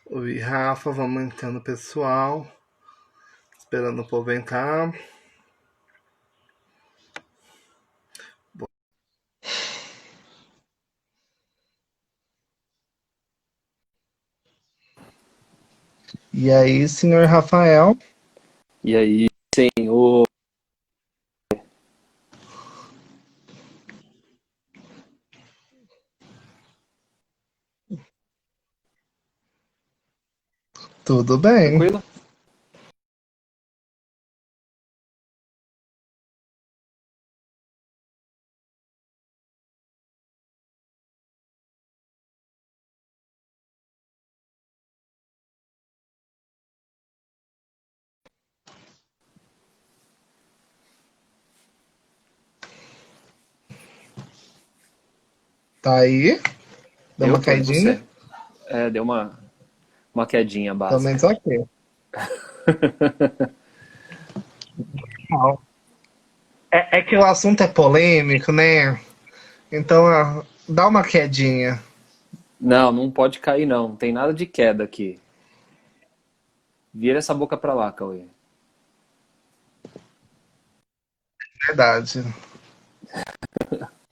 Oi, Rafa, vamos entrando, pessoal. Esperando o povo entrar. E aí, senhor Rafael? E aí, senhor, Tudo bem? tranquilo? Tá aí? Deu Eu uma tô, e caidinha? você? Deu uma quedinha Também básica. tô aqui. Não. É que o assunto é polêmico, né? Então, dá uma quedinha. Não, não pode cair não, não tem nada de queda aqui. Vira essa boca pra lá, Cauê. Verdade.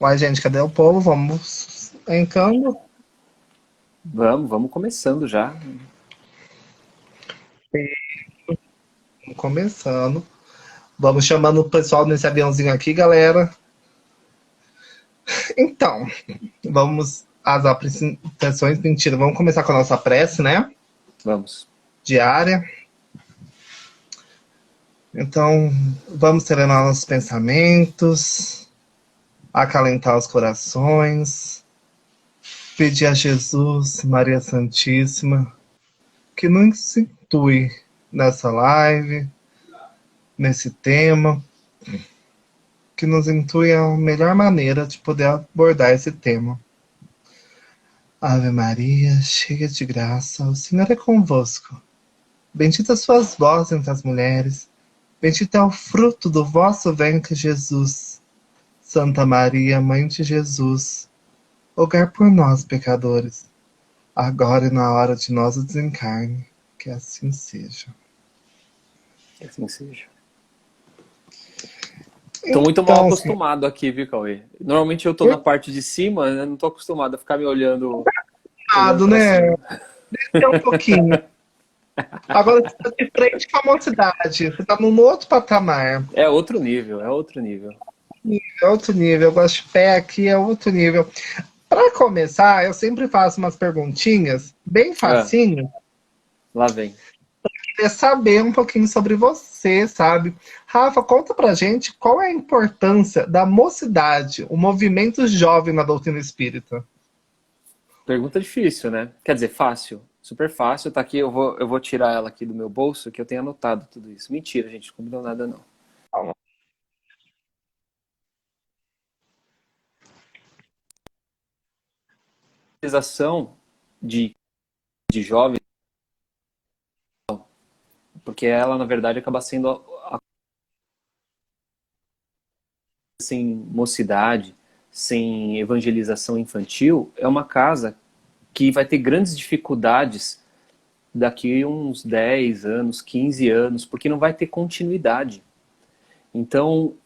Uai, gente, cadê o povo? Vamos entrando. Vamos começando já. Vamos começando. Vamos chamando o pessoal nesse aviãozinho aqui, galera. Então, vamos às apresentações. Mentira, vamos começar com a nossa prece, né? Vamos. Diária. Então, vamos serenar nossos pensamentos, acalentar os corações, pedir a Jesus, Maria Santíssima, que nos intue nessa live, nesse tema, que nos intue a melhor maneira de poder abordar esse tema. Ave Maria, cheia de graça, o Senhor é convosco. Bendita sois vós entre as mulheres, bendito é o fruto do vosso ventre, Jesus. Santa Maria, Mãe de Jesus, rogai por nós, pecadores, agora e na hora de nosso desencarne, que assim seja. Que assim seja. Tô muito mal Então, assim, acostumado aqui, viu, Cauê? Normalmente eu tô na cuidado, parte de cima, né? Não tô acostumado a ficar me olhando pra né? cima. Descer um pouquinho. Agora você está de frente com a mocidade, você está num outro patamar. É outro nível, é outro nível. É outro nível, eu gosto de pé aqui, é outro nível. Para começar, eu sempre faço umas perguntinhas bem Ah, facinho. lá vem. Queria saber um pouquinho sobre você, sabe? Rafa, conta pra gente qual é a importância da mocidade, o movimento jovem na doutrina espírita. Pergunta difícil, né? Quer dizer, fácil. Super fácil. Tá aqui, eu vou tirar ela aqui do meu bolso, que eu tenho anotado tudo isso. Mentira, gente, não combinou nada, não. A realização de, de jovens, porque ela, na verdade, acaba sendo, sem mocidade, sem evangelização infantil, é uma casa que vai ter grandes dificuldades daqui uns 10 anos, 15 anos, porque não vai ter continuidade. Então,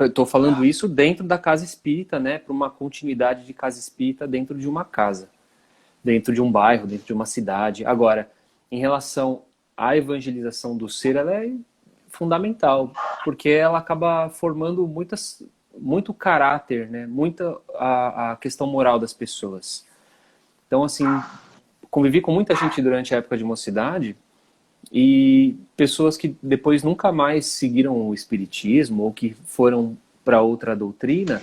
estou falando isso dentro da casa espírita, né, para uma continuidade de casa espírita dentro de uma casa, dentro de um bairro, dentro de uma cidade. Agora, em relação à evangelização do ser, ela é fundamental, porque ela acaba formando muito caráter, né, muita a questão moral das pessoas. Então, assim, convivi com muita gente durante a época de mocidade e pessoas que depois nunca mais seguiram o espiritismo ou que foram para outra doutrina,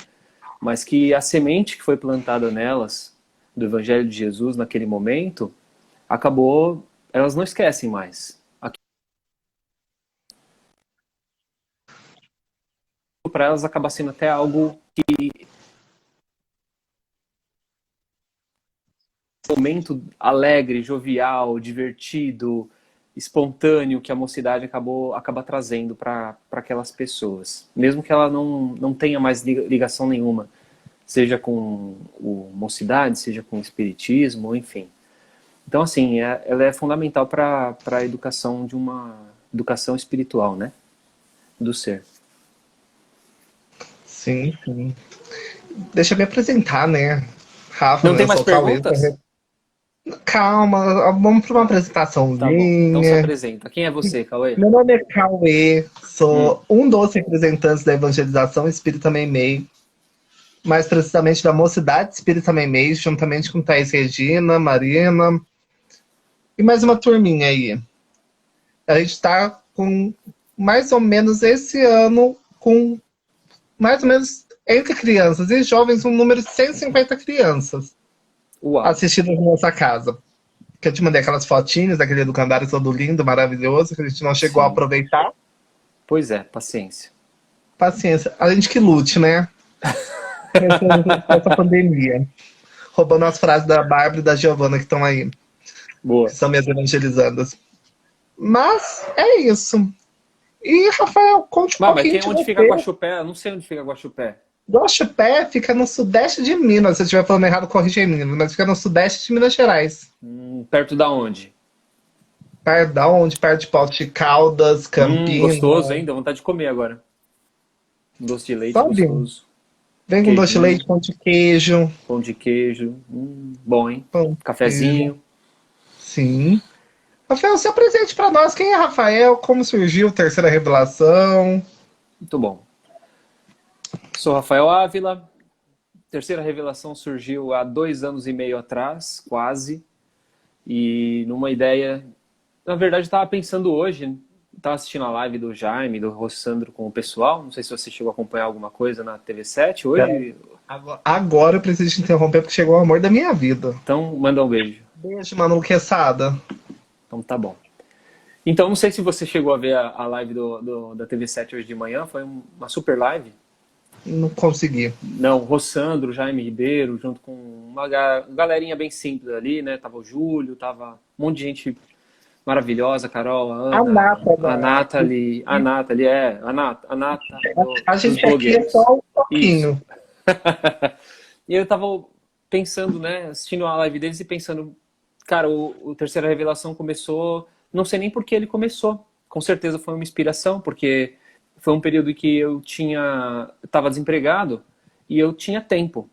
mas que a semente que foi plantada nelas do Evangelho de Jesus naquele momento acabou, elas não esquecem mais. Aquilo para elas acaba sendo até algo momento alegre, jovial, divertido, espontâneo que a mocidade acaba trazendo para aquelas pessoas, mesmo que ela não tenha mais ligação nenhuma, seja com o mocidade, seja com o espiritismo, enfim. Então, assim, ela é fundamental para a educação de uma educação espiritual, né? Do ser. Sim, sim. Deixa eu me apresentar, né? Rafa, Não né? tem Eu mais sou o Cauê. perguntas? Calma, vamos para uma Tá bom. Então se apresentaçãozinha. apresenta. Quem é você, Cauê? Meu nome é Cauê, Hum, sou um dos representantes da evangelização espírita Meimei, mais precisamente da Mocidade Espírita Meimei, juntamente com Thaís Regina, Marina e mais uma turminha aí. A gente está com mais ou menos esse ano, com mais ou menos entre crianças e jovens, um número de 150 crianças uau. assistindo na nossa casa. Que eu te mandei aquelas fotinhas daquele educandário todo lindo, maravilhoso, que a gente não chegou a Sim. aproveitar. Pois é, paciência. Paciência, a gente que lute, né? Essa pandemia. Roubando as frases da Bárbara e da Giovana que estão aí, que Boa. são minhas evangelizandas. Mas é isso. E, Rafael, conte um Mas pouquinho de onde fica você. Guaxupé? Eu não sei onde fica Guaxupé. Guaxupé fica no sudeste de Minas. Se eu estiver falando errado, corrija em Minas, mas fica no sudeste de Minas Gerais. Perto da onde? Perto da onde? Perto de Poços de Caldas, Gostoso, Campinas. hein? Dá vontade de comer agora. Um doce de leite Sabe? gostoso. Vem com doce de Queijinho, leite, pão de queijo. pão de queijo. Bom, hein? Pão de queijo. Cafezinho. Sim. Rafael, se apresente para nós. Quem é Rafael? Como surgiu a Terceira Revelação? Muito bom. Sou Rafael Ávila. Terceira revelação surgiu há 2 anos e meio atrás, quase. E numa ideia... Na verdade, eu estava pensando hoje, estava assistindo a live do Jaime, do Rossandro com o pessoal. Não sei se você chegou a acompanhar alguma coisa na TV7 hoje. Agora eu preciso te interromper porque chegou o amor da minha vida. Então, manda um beijo. Beijo, Manu Quesada. Então, tá bom. Então, não sei se você chegou a ver a live da TV7 hoje de manhã. Foi uma super live. Não consegui. Não, Rossandro, Jaime Ribeiro, junto com uma galerinha bem simples ali, né? Tava o Júlio, tava um monte de gente maravilhosa, Carol, a A Ana, Nata, a Nathalie, a Nata a dos gente aqui é blogueiros. só um Isso. pouquinho. E eu tava pensando, né, assistindo a live deles e pensando, cara, o Terceira Revelação começou, não sei nem por que ele começou. Com certeza foi uma inspiração, porque foi um período em que eu estava desempregado e eu tinha tempo.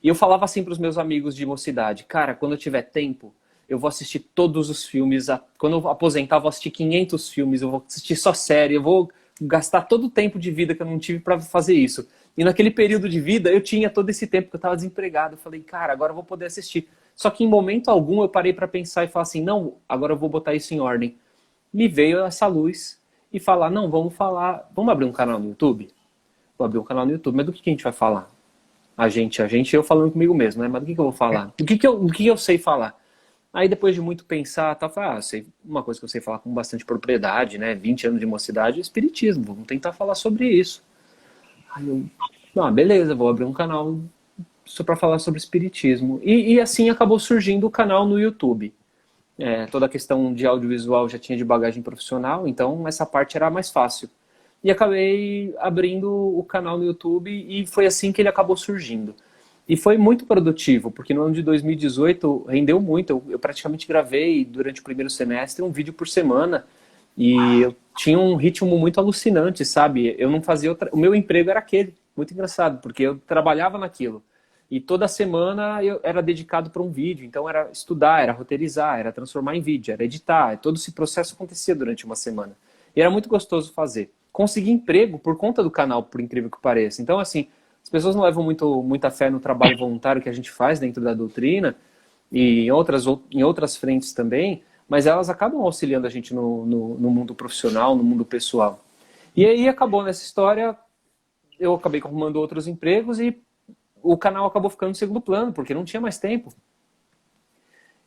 E eu falava assim para os meus amigos de mocidade, cara, quando eu tiver tempo, eu vou assistir todos os filmes. Quando eu aposentar, eu vou assistir 500 filmes, eu vou assistir só série, eu vou gastar todo o tempo de vida que eu não tive para fazer isso. E naquele período de vida, eu tinha todo esse tempo que eu estava desempregado. Eu falei, cara, agora eu vou poder assistir. Só que em momento algum eu parei para pensar e falar assim, não, agora eu vou botar isso em ordem. Me veio essa luz e falar, não, vamos abrir um canal no YouTube? Vou abrir um canal no YouTube, mas do que a gente vai falar? A gente, eu falando comigo mesmo, né? Mas do que eu vou falar? Do que eu sei falar? Aí depois de muito pensar, tá, falei, sei, uma coisa que eu sei falar com bastante propriedade, né? 20 anos de mocidade, é espiritismo, vamos tentar falar sobre isso. Aí eu, beleza, vou abrir um canal só para falar sobre espiritismo. E assim acabou surgindo o canal no YouTube. Toda a questão de audiovisual já tinha de bagagem profissional, então essa parte era mais fácil. E acabei abrindo o canal no YouTube e foi assim que ele acabou surgindo. E foi muito produtivo, porque no ano de 2018 rendeu muito. Eu praticamente gravei durante o primeiro semestre um vídeo por semana e eu tinha um ritmo muito alucinante, sabe? Eu não fazia o meu emprego era aquele, muito engraçado, porque eu trabalhava naquilo. E toda semana eu era dedicado para um vídeo, então era estudar, era roteirizar, era transformar em vídeo, era editar, todo esse processo acontecia durante uma semana. E era muito gostoso fazer. Consegui emprego por conta do canal, por incrível que pareça. Então, assim, as pessoas não levam muita fé no trabalho voluntário que a gente faz dentro da doutrina e em outras frentes também, mas elas acabam auxiliando a gente no mundo profissional, no mundo pessoal. E aí acabou nessa história, eu acabei arrumando outros empregos e o canal acabou ficando em segundo plano, porque não tinha mais tempo.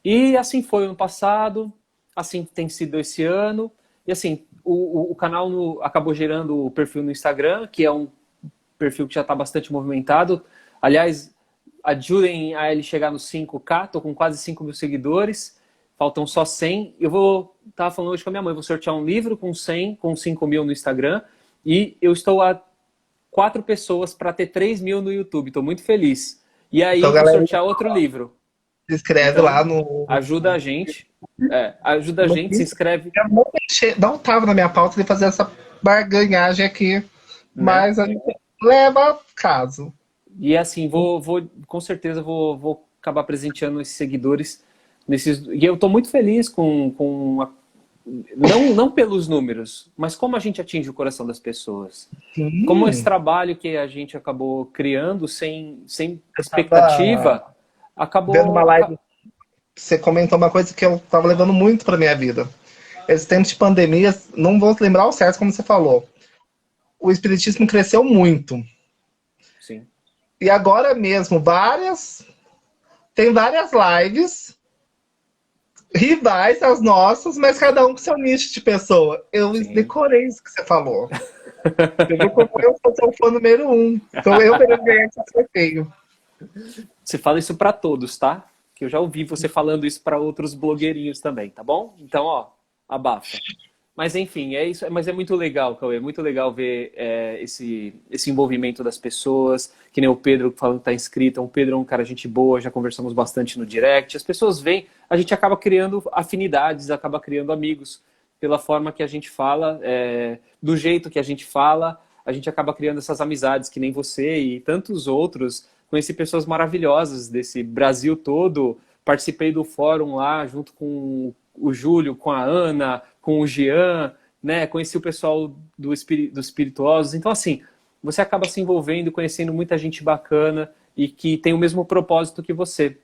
E assim foi ano passado, assim tem sido esse ano, e assim, o canal acabou gerando o perfil no Instagram, que é um perfil que já está bastante movimentado. Aliás, ajudem a ele chegar nos 5K, estou com quase 5 mil seguidores, faltam só 100. Eu estava falando hoje com a minha mãe, vou sortear um livro com 100, com 5 mil no Instagram, e eu estou a 4 pessoas para ter 3 mil no YouTube, estou muito feliz. E aí Então, vou galera, sortear outro livro. Se inscreve Então, lá no. ajuda a gente. Ajuda a gente, se inscreve, Eu não tava na minha pauta de fazer essa barganhagem aqui, né? mas a gente leva a caso. E assim, com certeza vou acabar presenteando esses seguidores nesses. E eu estou muito feliz não pelos números, mas como a gente atinge o coração das pessoas. Como esse Sim. trabalho que a gente acabou criando sem Eu tava expectativa, vendo uma acabou. live, você comentou uma coisa que eu tava levando muito pra minha vida. Esse tempo de pandemia, não vou lembrar o certo como você falou. O espiritismo cresceu muito. Sim, E agora mesmo, tem várias lives rivais às nossas, mas cada um com seu nicho de pessoa. Eu sim. decorei isso que você falou. Você viu como eu sou o fã número um. Então eu mereço ganhar esse sorteio. Você fala isso para todos, tá? Que eu já ouvi você falando isso para outros blogueirinhos também, tá bom? Então, ó, abafa. Mas enfim, é isso. Mas é muito legal, Cauê. É muito legal ver esse envolvimento das pessoas. Que nem o Pedro falando que está inscrito. O Pedro é um cara gente boa, já conversamos bastante no direct. As pessoas vêm, a gente acaba criando afinidades, acaba criando amigos pela forma que a gente fala, do jeito que a gente acaba criando essas amizades, que nem você e tantos outros. Conheci pessoas maravilhosas desse Brasil todo. Participei do fórum lá junto com o Júlio, com a Ana, com o Jean, né? Conheci o pessoal dos espirituosos. Então, assim, você acaba se envolvendo, conhecendo muita gente bacana e que tem o mesmo propósito que você.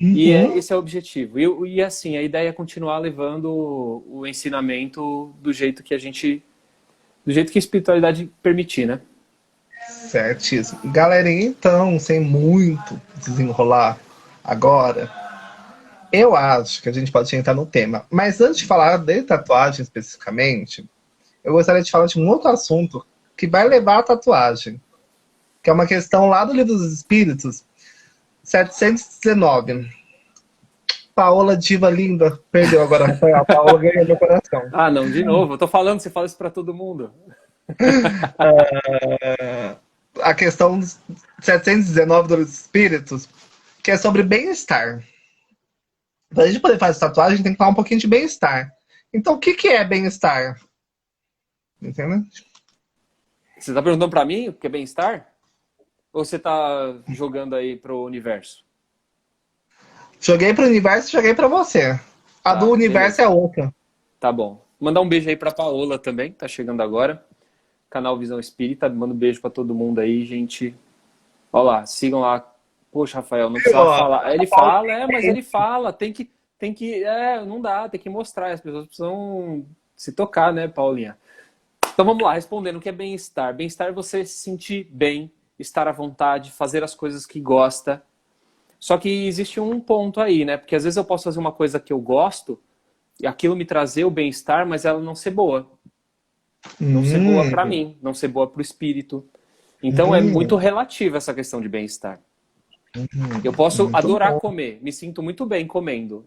E Uhum. esse é o objetivo. E assim, a ideia é continuar levando o ensinamento do jeito que a espiritualidade permitir, né? Certíssimo. Galerinha, então, sem muito desenrolar agora, eu acho que a gente pode entrar no tema. Mas antes de falar de tatuagem especificamente, eu gostaria de falar de um outro assunto que vai levar à tatuagem, que é uma questão lá do Livro dos Espíritos, 719. Paola, diva linda, perdeu agora, Rafael. A Paola ganhou meu coração. Ah, não, de novo. Eu tô falando, você fala isso para todo mundo. A questão 719 dos Espíritos, que é sobre bem-estar. Para a gente poder fazer tatuagem, a gente tem que falar um pouquinho de bem-estar. Então, o que, que é bem-estar? Entendeu? Você tá perguntando para mim o que é bem-estar? Ou você tá jogando aí pro universo? Joguei para o universo e joguei para você. A do Tá, universo beleza. é outra. Tá bom. Mandar um beijo aí pra Paola também, tá chegando agora. Canal Visão Espírita, manda um beijo pra todo mundo aí, gente. Olha lá, sigam lá. Poxa, Rafael, não precisava Ó, falar. Aí ele fala, mas ele fala, não dá, tem que mostrar, as pessoas precisam se tocar, né, Paulinha? Então vamos lá, respondendo o que é bem-estar. Bem-estar é você se sentir bem, estar à vontade, fazer as coisas que gosta. Só que existe um ponto aí, né? Porque às vezes eu posso fazer uma coisa que eu gosto, e aquilo me trazer o bem-estar, mas ela não ser boa. Não ser boa para hum, mim, não ser boa para o espírito. Então é muito hum, relativa essa questão de bem-estar. Eu posso muito adorar bom. comer, me sinto muito bem comendo.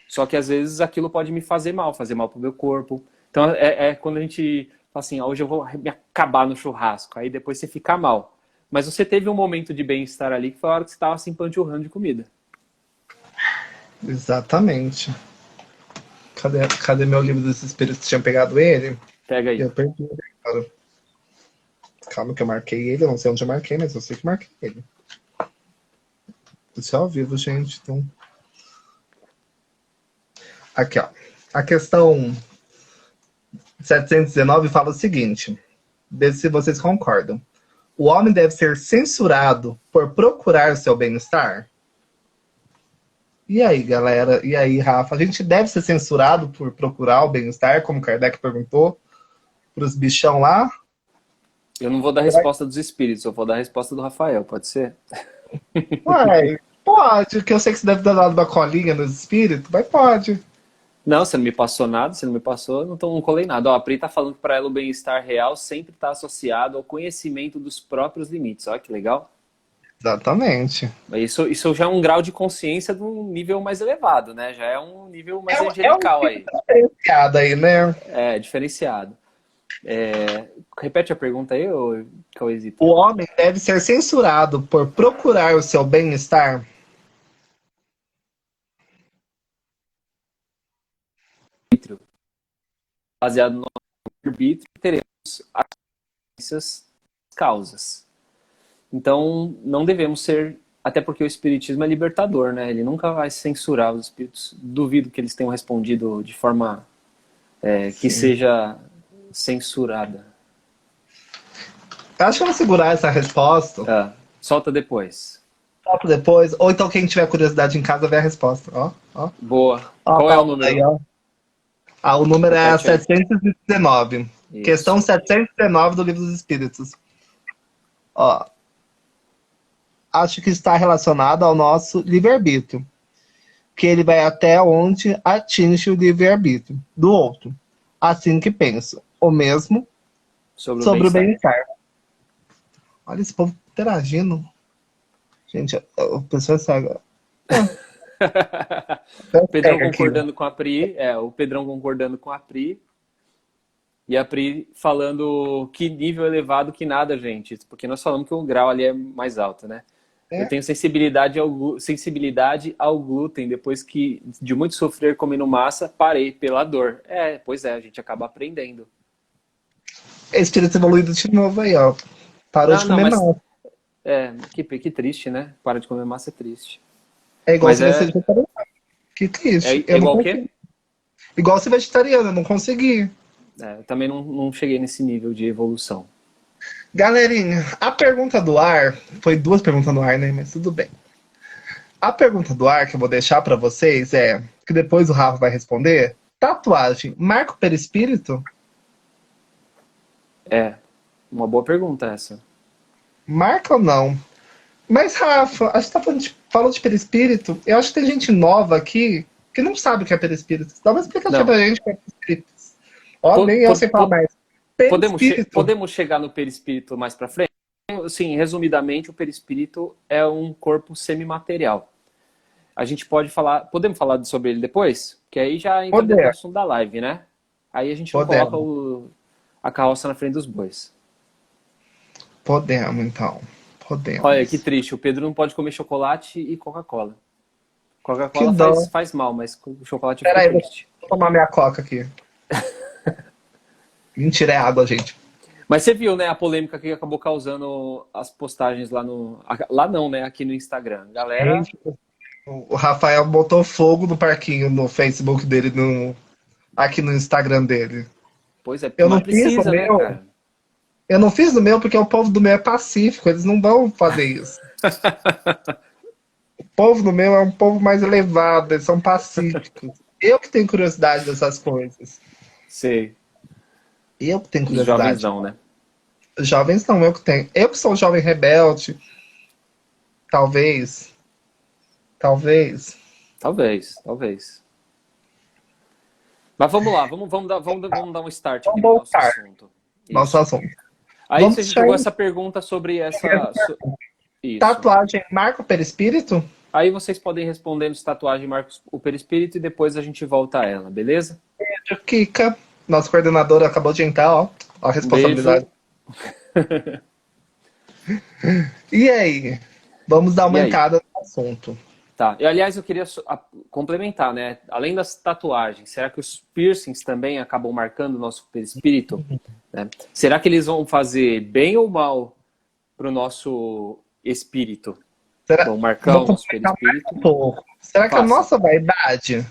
Só que às vezes aquilo pode me fazer mal pro meu corpo. Então é quando a gente fala assim, hoje eu vou me acabar no churrasco. Aí depois você fica mal. Mas você teve um momento de bem-estar ali que foi a hora que você estava se empanturrando de comida. Exatamente. Cadê meu livro dos espíritos? Tinha pegado ele? Pega aí. Eu perdi ele, cara. Calma que eu marquei ele. Eu não sei onde eu marquei, mas eu sei que marquei ele. Isso é ao vivo, gente. Então... Aqui, ó. A questão 719 fala o seguinte. Vê se vocês concordam. O homem deve ser censurado por procurar seu bem-estar? E aí, galera? E aí, Rafa? A gente deve ser censurado por procurar o bem-estar, como Kardec perguntou, para os bichão lá? Eu não vou dar a resposta dos espíritos, eu vou dar a resposta do Rafael, pode ser? Uai, pode, que eu sei que você deve ter dado uma colinha nos espíritos, mas pode. Não, você não me passou nada, você não me passou, não colei nada. Ó, a Pri tá falando que para ela o bem-estar real sempre está associado ao conhecimento dos próprios limites. Olha que legal. Exatamente. Isso já é um grau de consciência de um nível mais elevado, né? Já é um nível mais É um angelical tipo aí. diferenciado aí, né? É, diferenciado. Repete a pergunta aí, ô Cauêzito. O homem deve ser censurado por procurar o seu bem-estar? baseado no nosso arbítrio, teremos as causas. Então, não devemos ser, até porque o espiritismo é libertador, né? Ele nunca vai censurar os espíritos. Duvido que eles tenham respondido de forma que seja censurada. Acho que eu vou segurar essa resposta. Solta depois. Solta depois. Ou então quem tiver curiosidade em casa vê a resposta. Ó, ó. Boa. Ó, Qual é o número? Aí, ó. O número é Repete aí. 719. Isso. Questão 719 do Livro dos Espíritos. Ó. Acho que está relacionado ao nosso livre-arbítrio. Que ele vai até onde atinge o livre-arbítrio do outro. Assim que penso. O mesmo sobre o bem-estar. Olha esse povo interagindo. Gente, a pessoa sabe. O Pedrão concordando com a Pri. O Pedrão concordando com a Pri. E a Pri falando que nível elevado que nada, gente. Porque nós falamos que o grau ali é mais alto, né? Eu tenho sensibilidade ao glúten. Depois que de muito sofrer comendo massa, parei pela dor. Pois é, a gente acaba aprendendo. Espírito evoluído de novo aí, ó. Parou de comer massa. Que triste, né? Para de comer massa é triste. É igual ser vegetariano. Que triste. É igual o quê? Igual ser vegetariano, eu não consegui. Eu também não cheguei nesse nível de evolução. Galerinha, a pergunta do ar, foi 2 perguntas no ar, né? Mas tudo bem. A pergunta do ar que eu vou deixar pra vocês que depois o Rafa vai responder, tatuagem marca o perispírito? Uma boa pergunta essa. Marca ou não? Mas, Rafa, a gente tá falando de perispírito, eu acho que tem gente nova aqui que não sabe o que é perispírito. Dá uma explicação pra gente o que é perispírito. Nem eu sei falar mais. Podemos chegar no perispírito mais para frente? Sim, resumidamente, o perispírito é um corpo semimaterial. A gente podemos falar sobre ele depois? Que aí já entra dentro do assunto da live, né? Aí a gente coloca a carroça na frente dos bois. Podemos, então. Podemos. Olha, que triste. O Pedro não pode comer chocolate e Coca-Cola. Coca-Cola faz mal, mas o chocolate fica triste. Vou tomar minha Coca aqui. Mentira, é água, gente. Mas você viu, né, a polêmica que acabou causando as postagens lá no... Lá não, né, aqui no Instagram. Galera... Gente, o Rafael botou fogo no parquinho no Facebook dele, aqui no Instagram dele. Pois é, eu não fiz no meu, cara? Eu não fiz no meu porque o povo do meu é pacífico, eles não vão fazer isso. O povo do meu é um povo mais elevado, eles são pacíficos. Eu que tenho curiosidade dessas coisas. Sei. Eu que tenho curiosidade. Jovens não, né? Jovens não, eu que tenho. Eu que sou um jovem rebelde. Talvez. Mas vamos lá, vamos dar um start aqui no nosso assunto. Nosso assunto. Aí você jogou essa pergunta sobre essa... Isso. Tatuagem marca o perispírito? Aí vocês podem responder no tatuagem marca o perispírito e depois a gente volta a ela, beleza? Kika, nosso coordenador acabou de entrar, ó a responsabilidade. E aí? Vamos dar uma entrada no assunto. Tá. E, aliás, eu queria complementar, né? Além das tatuagens, será que os piercings também acabam marcando o nosso perispírito? Né? Será que eles vão fazer bem ou mal para o nosso espírito? Vão marcar o nosso perispírito? Será que a nossa vaidade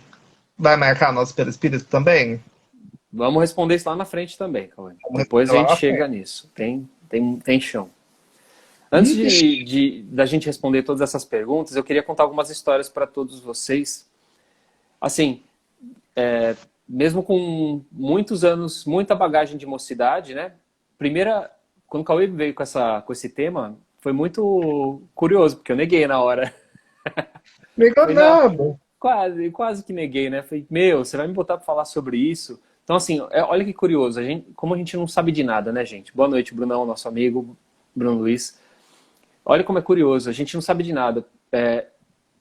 vai marcar o nosso perispírito também? Vamos responder isso lá na frente também, Cauê. Depois a gente chega nisso. Tem chão. Antes da gente responder todas essas perguntas, eu queria contar algumas histórias para todos vocês. Assim, mesmo com muitos anos, muita bagagem de mocidade, né? Quando o Cauê veio com esse tema, foi muito curioso, porque eu neguei na hora. Negou nada. Quase que neguei, né? Falei, você vai me botar para falar sobre isso? Então, assim, olha que curioso. Como a gente não sabe de nada, né, gente? Boa noite, Brunão, nosso amigo, Bruno Luiz. Olha como é curioso, a gente não sabe de nada.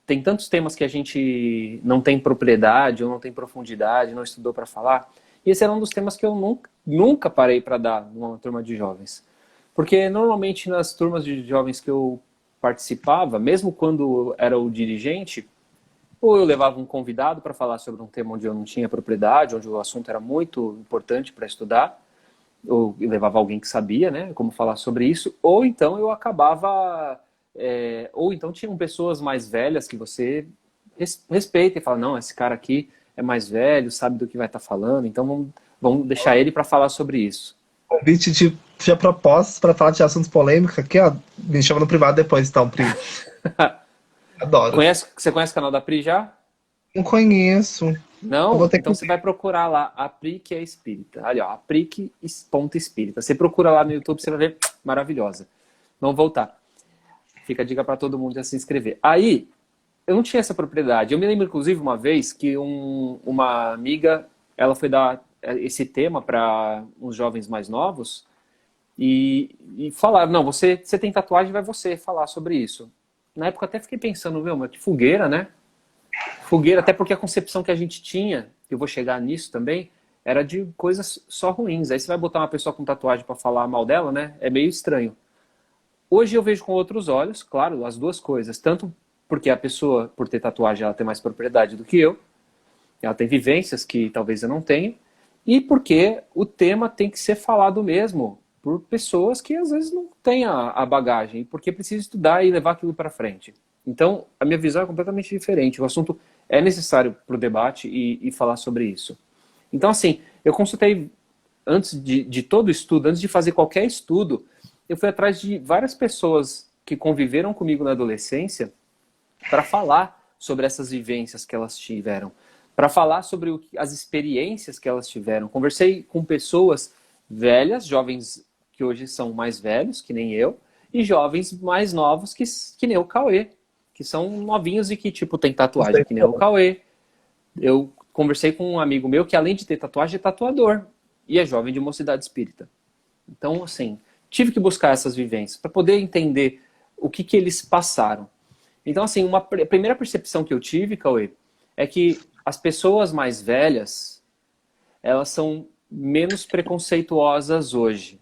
Tem tantos temas que a gente não tem propriedade ou não tem profundidade, não estudou para falar. E esse era um dos temas que eu nunca parei para dar numa turma de jovens. Porque normalmente nas turmas de jovens que eu participava, mesmo quando era o dirigente, ou eu levava um convidado para falar sobre um tema onde eu não tinha propriedade, onde o assunto era muito importante para estudar, ou eu levava alguém que sabia, né, como falar sobre isso, ou então eu acabava, ou então tinham pessoas mais velhas que você respeita e fala, não, esse cara aqui é mais velho, sabe do que vai estar falando, então vamos deixar ele para falar sobre isso. Convite de propostas para falar de assuntos polêmicos aqui, ó. Me chama no privado depois, então, Pri. Adoro. Você conhece o canal da Pri já? Não conheço. Não? Eu vou ter Então que... você vai procurar lá, a Pri que é espírita. Ali, ó, a Pri que ponto espírita. Você procura lá no YouTube, você vai ver, maravilhosa. Vamos voltar. Fica a dica para todo mundo já se inscrever. Aí, eu não tinha essa propriedade. Eu me lembro, inclusive, uma vez que uma amiga, ela foi dar esse tema para uns jovens mais novos e falaram, não, você tem tatuagem, vai você falar sobre isso. Na época eu até fiquei pensando, meu, mas que fogueira, né? Fogueira, até porque a concepção que a gente tinha, eu vou chegar nisso também, era de coisas só ruins. Aí você vai botar uma pessoa com tatuagem para falar mal dela, né? É meio estranho. Hoje eu vejo com outros olhos, claro, as duas coisas. Tanto porque a pessoa, por ter tatuagem, ela tem mais propriedade do que eu. Ela tem vivências que talvez eu não tenha. E porque o tema tem que ser falado mesmo por pessoas que às vezes não têm a bagagem. Porque precisa estudar e levar aquilo para frente. Então, a minha visão é completamente diferente. O assunto é necessário para o debate e falar sobre isso. Então, assim, eu consultei, antes de todo o estudo, antes de fazer qualquer estudo, eu fui atrás de várias pessoas que conviveram comigo na adolescência para falar sobre essas vivências que elas tiveram, para falar sobre as experiências que elas tiveram. Conversei com pessoas velhas, jovens que hoje são mais velhos, que nem eu, e jovens mais novos, que nem o Cauê, que são novinhos e que, tipo, tem tatuagem, que nem o Cauê. Eu conversei com um amigo meu que, além de ter tatuagem, é tatuador. E é jovem de mocidade espírita. Então, assim, tive que buscar essas vivências para poder entender o que eles passaram. Então, assim, a primeira percepção que eu tive, Cauê, é que as pessoas mais velhas, elas são menos preconceituosas hoje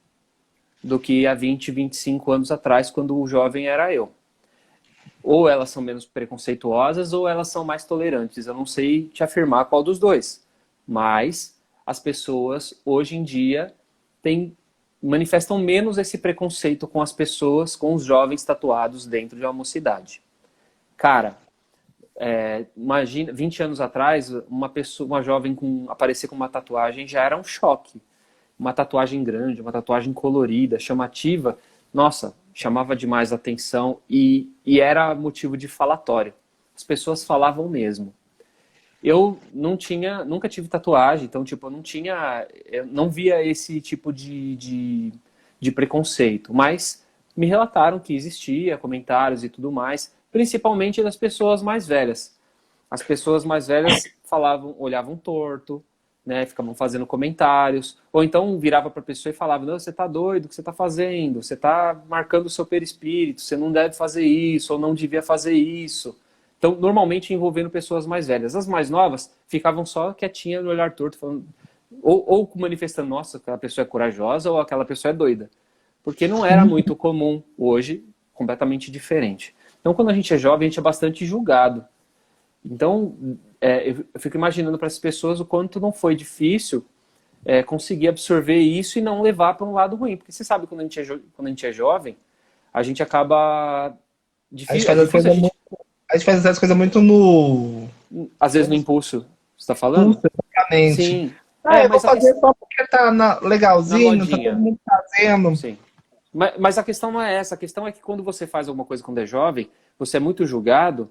do que há 20, 25 anos atrás, quando o jovem era eu. Ou elas são menos preconceituosas ou elas são mais tolerantes. Eu não sei te afirmar qual dos dois. Mas as pessoas, hoje em dia, manifestam menos esse preconceito com as pessoas, com os jovens tatuados dentro de uma mocidade. Cara, imagina, 20 anos atrás, uma jovem aparecer com uma tatuagem já era um choque. Uma tatuagem grande, uma tatuagem colorida, chamativa, nossa, chamava demais a atenção e era motivo de falatório. As pessoas falavam mesmo. Eu nunca tive tatuagem, então tipo, eu não via esse tipo de preconceito, mas me relataram que existia, comentários e tudo mais, principalmente das pessoas mais velhas. As pessoas mais velhas olhavam torto, né, ficavam fazendo comentários, ou então virava para a pessoa e falava, não, você tá doido, o que você tá fazendo? Você tá marcando o seu perispírito, você não deve fazer isso, ou não devia fazer isso. Então, normalmente envolvendo pessoas mais velhas. As mais novas ficavam só quietinhas no olhar torto, falando, ou manifestando, nossa, aquela pessoa é corajosa, ou aquela pessoa é doida. Porque não era muito comum. Hoje, completamente diferente. Então, quando a gente é jovem, a gente é bastante julgado. Então, eu fico imaginando para as pessoas o quanto não foi difícil conseguir absorver isso e não levar para um lado ruim. Porque você sabe, quando a gente é jovem, a gente acaba... A gente faz essas coisas muito no... Às vezes no impulso. Você está falando? Exatamente. Sim. Eu vou fazer só porque tá legalzinho, tá todo mundo fazendo. Sim. Mas a questão não é essa. A questão é que quando você faz alguma coisa quando é jovem, você é muito julgado.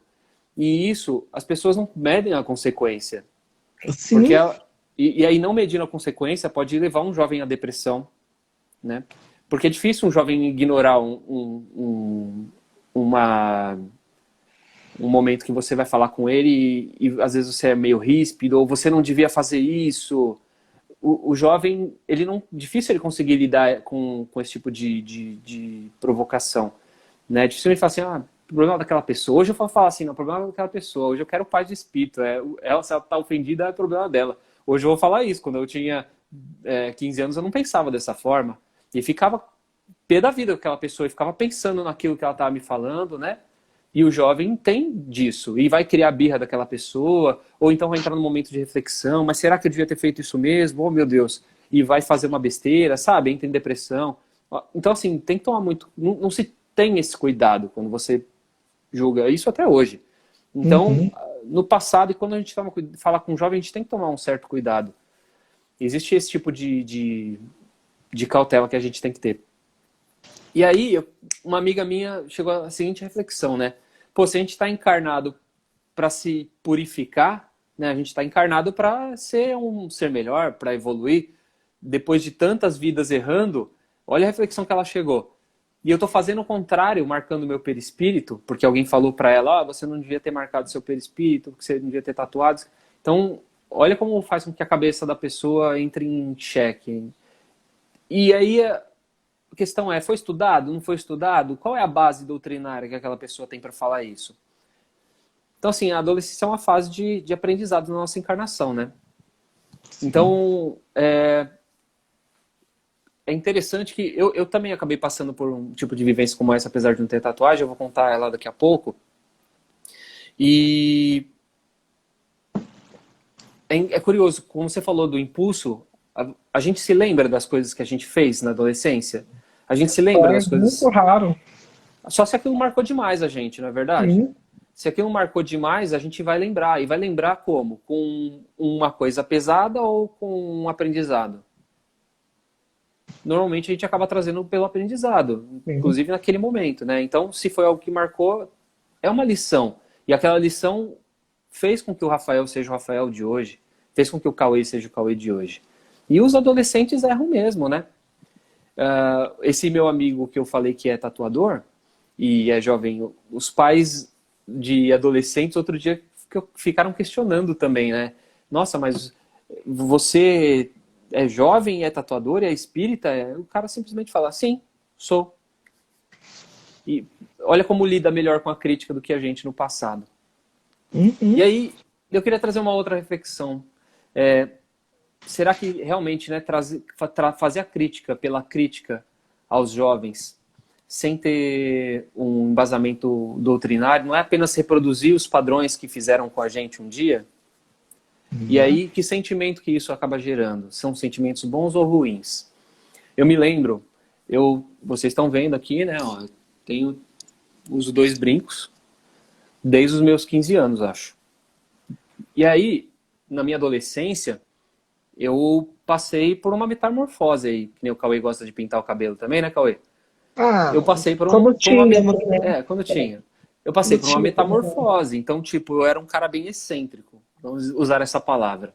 E isso, as pessoas não medem a consequência. Sim. Porque e aí não medindo a consequência pode levar um jovem à depressão, né? Porque é difícil um jovem ignorar um momento que você vai falar com ele e às vezes você é meio ríspido, ou você não devia fazer isso. O jovem, difícil ele conseguir lidar com esse tipo de provocação, né? Difícil ele falar assim, o problema daquela pessoa. Hoje eu vou falar assim, não, o problema daquela pessoa. Hoje eu quero paz de espírito. Ela, se ela tá ofendida, é o problema dela. Hoje eu vou falar isso. Quando eu tinha 15 anos, eu não pensava dessa forma. E ficava pé da vida com aquela pessoa. E ficava pensando naquilo que ela estava me falando, né? E o jovem tem disso, e vai criar birra daquela pessoa, ou então vai entrar num momento de reflexão, mas será que eu devia ter feito isso mesmo? Oh, meu Deus. E vai fazer uma besteira, sabe? Entra em depressão. Então, assim, tem que tomar muito... Não se tem esse cuidado quando você julga isso até hoje. Então, no passado, e quando a gente fala com um jovem, a gente tem que tomar um certo cuidado. Existe esse tipo de cautela que a gente tem que ter. E aí, uma amiga minha chegou à seguinte reflexão, né? Pô, se a gente está encarnado para se purificar, né? A gente está encarnado para ser um ser melhor, para evoluir. Depois de tantas vidas errando, olha a reflexão que ela chegou. E eu estou fazendo o contrário, marcando o meu perispírito, porque alguém falou para ela, você não devia ter marcado seu perispírito, porque você não devia ter tatuado. Então, olha como faz com que a cabeça da pessoa entre em xeque. E aí... A questão é, foi estudado? Não foi estudado? Qual é a base doutrinária que aquela pessoa tem para falar isso? Então, assim, a adolescência é uma fase de aprendizado na nossa encarnação, né? Sim. Então, é interessante que eu também acabei passando por um tipo de vivência como essa, apesar de não ter tatuagem, eu vou contar ela daqui a pouco. E é curioso, como você falou do impulso, a gente se lembra das coisas que a gente fez na adolescência? A gente se lembra das coisas... É muito raro. Só se aquilo marcou demais a gente, não é verdade? Sim. Se aquilo marcou demais, a gente vai lembrar. E vai lembrar como? Com uma coisa pesada ou com um aprendizado? Normalmente a gente acaba trazendo pelo aprendizado, inclusive naquele momento, né? Então, se foi algo que marcou, é uma lição. E aquela lição fez com que o Rafael seja o Rafael de hoje, fez com que o Cauê seja o Cauê de hoje. E os adolescentes erram mesmo, né? Esse meu amigo que eu falei que é tatuador e é jovem, os pais de adolescentes outro dia ficaram questionando também, né? Nossa, mas você é jovem, é tatuador, é espírita? O cara simplesmente fala, sim, sou. E olha como lida melhor com a crítica do que a gente no passado. E aí, eu queria trazer uma outra reflexão. Será que realmente, né, fazer a crítica pela crítica aos jovens, sem ter um embasamento doutrinário, não é apenas reproduzir os padrões que fizeram com a gente um dia? E aí, que sentimento que isso acaba gerando? São sentimentos bons ou ruins? Eu me lembro, vocês estão vendo aqui, né, ó, uso 2 brincos desde os meus 15 anos, acho. E aí, na minha adolescência, eu passei por uma metamorfose aí, que nem o Cauê gosta de pintar o cabelo também, né, Cauê? Eu passei por quando tinha. Eu passei por uma metamorfose. Então, tipo, eu era um cara bem excêntrico, vamos usar essa palavra.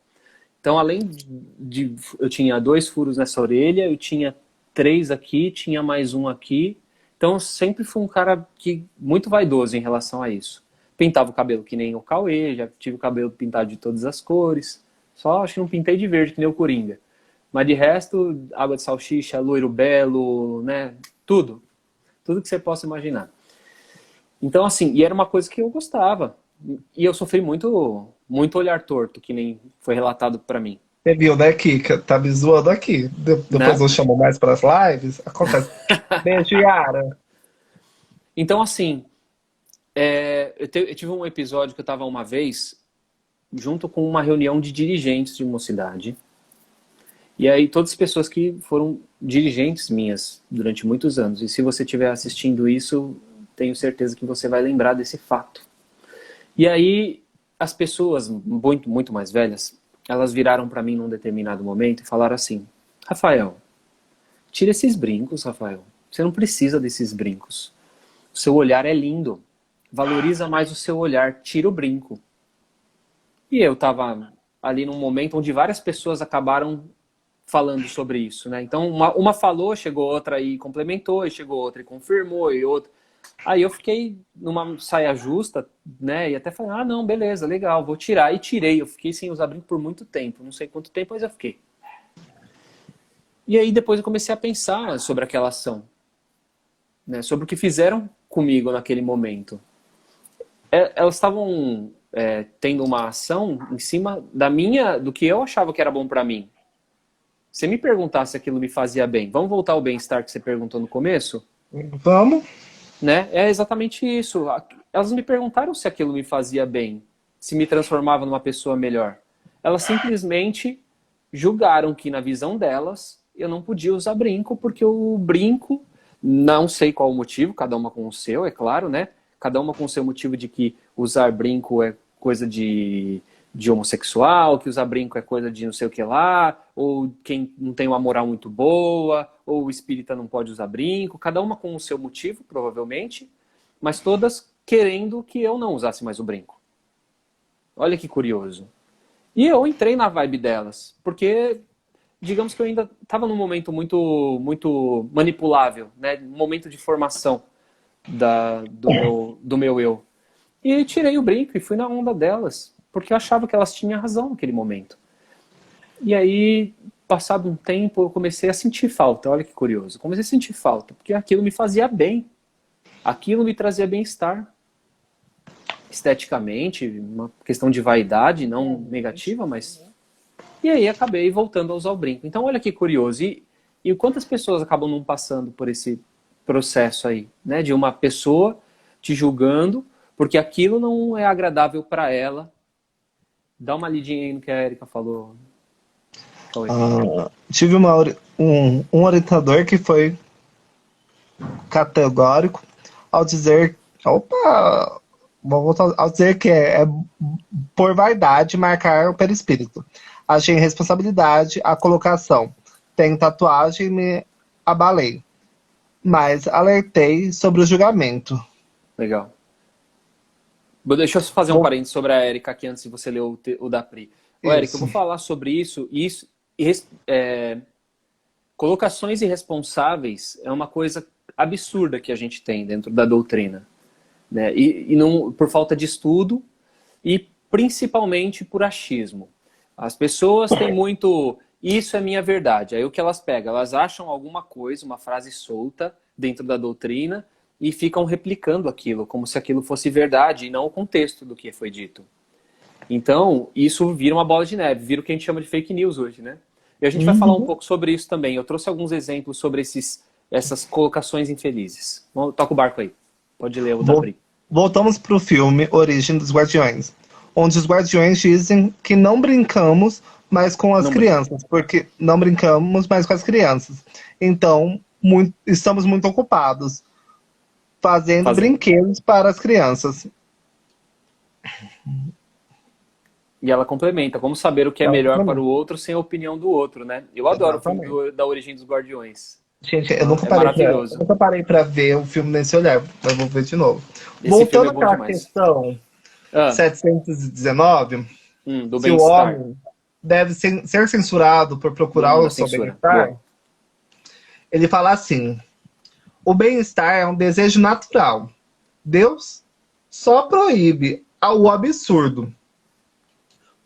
Então, além de eu tinha 2 furos nessa orelha, eu tinha 3 aqui, tinha mais um aqui. Então, eu sempre fui um cara muito vaidoso em relação a isso. Pintava o cabelo que nem o Cauê, já tive o cabelo pintado de todas as cores. Só acho que não pintei de verde, que nem o Coringa. Mas de resto, água de salsicha, loiro belo, né? Tudo. Tudo que você possa imaginar. Então, assim, e era uma coisa que eu gostava. E eu sofri muito, muito olhar torto, que nem foi relatado pra mim. Você viu, né, Kika? Tá me zoando aqui. Depois eu chamo mais para as lives. Acontece. Beijo, Yara. Então, assim, eu tive um episódio que eu tava uma vez junto com uma reunião de dirigentes de mocidade. E aí todas as pessoas que foram dirigentes minhas durante muitos anos. E se você estiver assistindo isso, tenho certeza que você vai lembrar desse fato. E aí as pessoas muito, muito mais velhas, elas viraram para mim num determinado momento e falaram assim, Rafael, tira esses brincos, Rafael. Você não precisa desses brincos. O seu olhar é lindo. Valoriza mais o seu olhar. Tira o brinco. E eu estava ali num momento onde várias pessoas acabaram falando sobre isso, né? Então, uma falou, chegou outra e complementou, e chegou outra e confirmou, e outra. Aí eu fiquei numa saia justa, né? E até falei, não, beleza, legal, vou tirar. E tirei, eu fiquei sem usar brinco por muito tempo. Não sei quanto tempo, mas eu fiquei. E aí depois eu comecei a pensar sobre aquela ação, né? Sobre o que fizeram comigo naquele momento. Elas estavam... tendo uma ação em cima do que eu achava que era bom pra mim. Se me perguntasse se aquilo me fazia bem, vamos voltar ao bem-estar que você perguntou no começo? Vamos. Né? É exatamente isso. elas não me perguntaram se aquilo me fazia bem, se me transformava numa pessoa melhor. Elas simplesmente julgaram que, na visão delas, eu não podia usar brinco, porque o brinco, não sei qual o motivo, cada uma com o seu, é claro, né? Cada uma com o seu motivo de que usar brinco é coisa de homossexual, que usar brinco é coisa de não sei o que lá, ou quem não tem uma moral muito boa, ou o espírita não pode usar brinco, cada uma com o seu motivo, provavelmente, mas todas querendo que eu não usasse mais o brinco. Olha que curioso. E eu entrei na vibe delas, porque digamos que eu ainda estava num momento muito manipulável, né? Um momento de formação do meu eu. E tirei o brinco e fui na onda delas, porque eu achava que elas tinham razão naquele momento. E aí, passado um tempo, eu comecei a sentir falta. Olha que curioso. Comecei a sentir falta, porque aquilo me fazia bem. Aquilo me trazia bem-estar. Esteticamente, uma questão de vaidade, não negativa, mas... E aí acabei voltando a usar o brinco. Então, olha que curioso. E quantas pessoas acabam não passando por esse processo aí, né? De uma pessoa te julgando, porque aquilo não é agradável para ela. Dá uma lidinha aí no que a Erika falou. Tive um orientador que foi categórico ao dizer... Opa! Vou voltar ao dizer que é por vaidade marcar o perispírito. Achei responsabilidade a colocação. Tenho tatuagem e me abalei. Mas alertei sobre o julgamento. Legal. Deixa eu fazer um parênteses sobre a Erika aqui antes de você ler o da Pri. Ô, Erika, eu vou falar sobre isso. Colocações irresponsáveis é uma coisa absurda que a gente tem dentro da doutrina. Né? E não, por falta de estudo e principalmente por achismo. As pessoas têm muito... Isso é minha verdade. Aí o que elas pegam? Elas acham alguma coisa, uma frase solta dentro da doutrina e ficam replicando aquilo, como se aquilo fosse verdade e não o contexto do que foi dito. Então, isso vira uma bola de neve, vira o que a gente chama de fake news hoje, né? E a gente vai falar um pouco sobre isso também. Eu trouxe alguns exemplos sobre essas colocações infelizes. Toca o barco aí. Pode ler o da Pri. Voltamos para o filme Origem dos Guardiões, onde os guardiões dizem que não brincamos mais com as crianças, porque não brincamos mais com as crianças. Então, estamos muito ocupados fazendo brinquedos para as crianças. E ela complementa, como saber o que é melhor para o outro sem a opinião do outro, né? Eu adoro o filme da Origem dos Guardiões. Gente, eu nunca parei pra ver o filme nesse olhar, mas vou ver de novo. Voltando àquela questão 719, se o homem deve ser censurado por procurar o seu bem-estar, ele fala assim: o bem-estar é um desejo natural. Deus só proíbe o absurdo.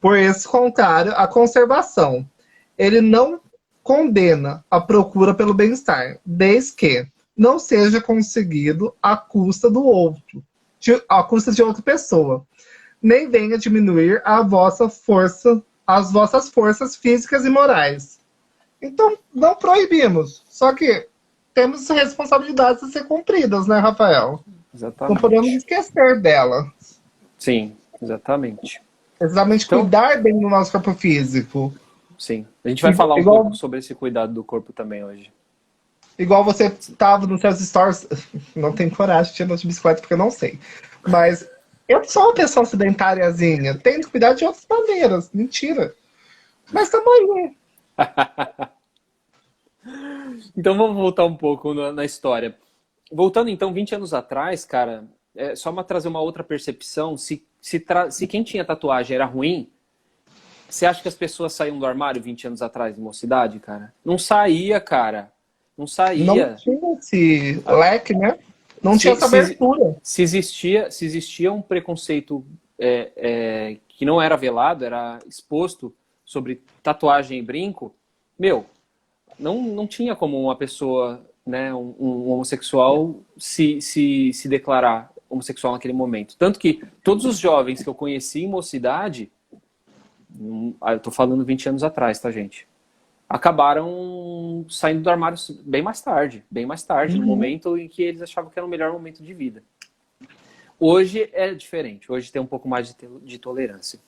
Por esse contrário, a conservação. Ele não condena a procura pelo bem-estar, desde que não seja conseguido à custa do outro, à custa de outra pessoa, nem venha diminuir as vossas forças físicas e morais. Então, não proibimos, só que temos responsabilidades a ser cumpridas, né, Rafael? Exatamente. Não podemos esquecer dela. Sim, exatamente. Exatamente, então, cuidar bem do nosso corpo físico. Sim, a gente vai falar um pouco sobre esse cuidado do corpo também hoje. Igual você estava nos seus stories, não tenho coragem de andar de bicicleta porque eu não sei. Mas eu sou uma pessoa sedentáriazinha, tenho que cuidar de outras maneiras. Mentira. Mas também. Então vamos voltar um pouco na história. Voltando então 20 anos atrás, cara, só para trazer uma outra percepção, se quem tinha tatuagem era ruim, você acha que as pessoas saíam do armário 20 anos atrás, de mocidade, cara? Não saía, cara. Não saía. Não tinha esse leque, né? Não tinha essa abertura. Se existia um preconceito que não era velado, era exposto sobre tatuagem e brinco, não tinha como uma pessoa, né, um homossexual se declarar homossexual naquele momento. Tanto que todos os jovens que eu conheci em mocidade, eu tô falando 20 anos atrás, tá, gente? Acabaram saindo do armário bem mais tarde, no momento em que eles achavam que era o melhor momento de vida. Hoje é diferente, hoje tem um pouco mais de tolerância.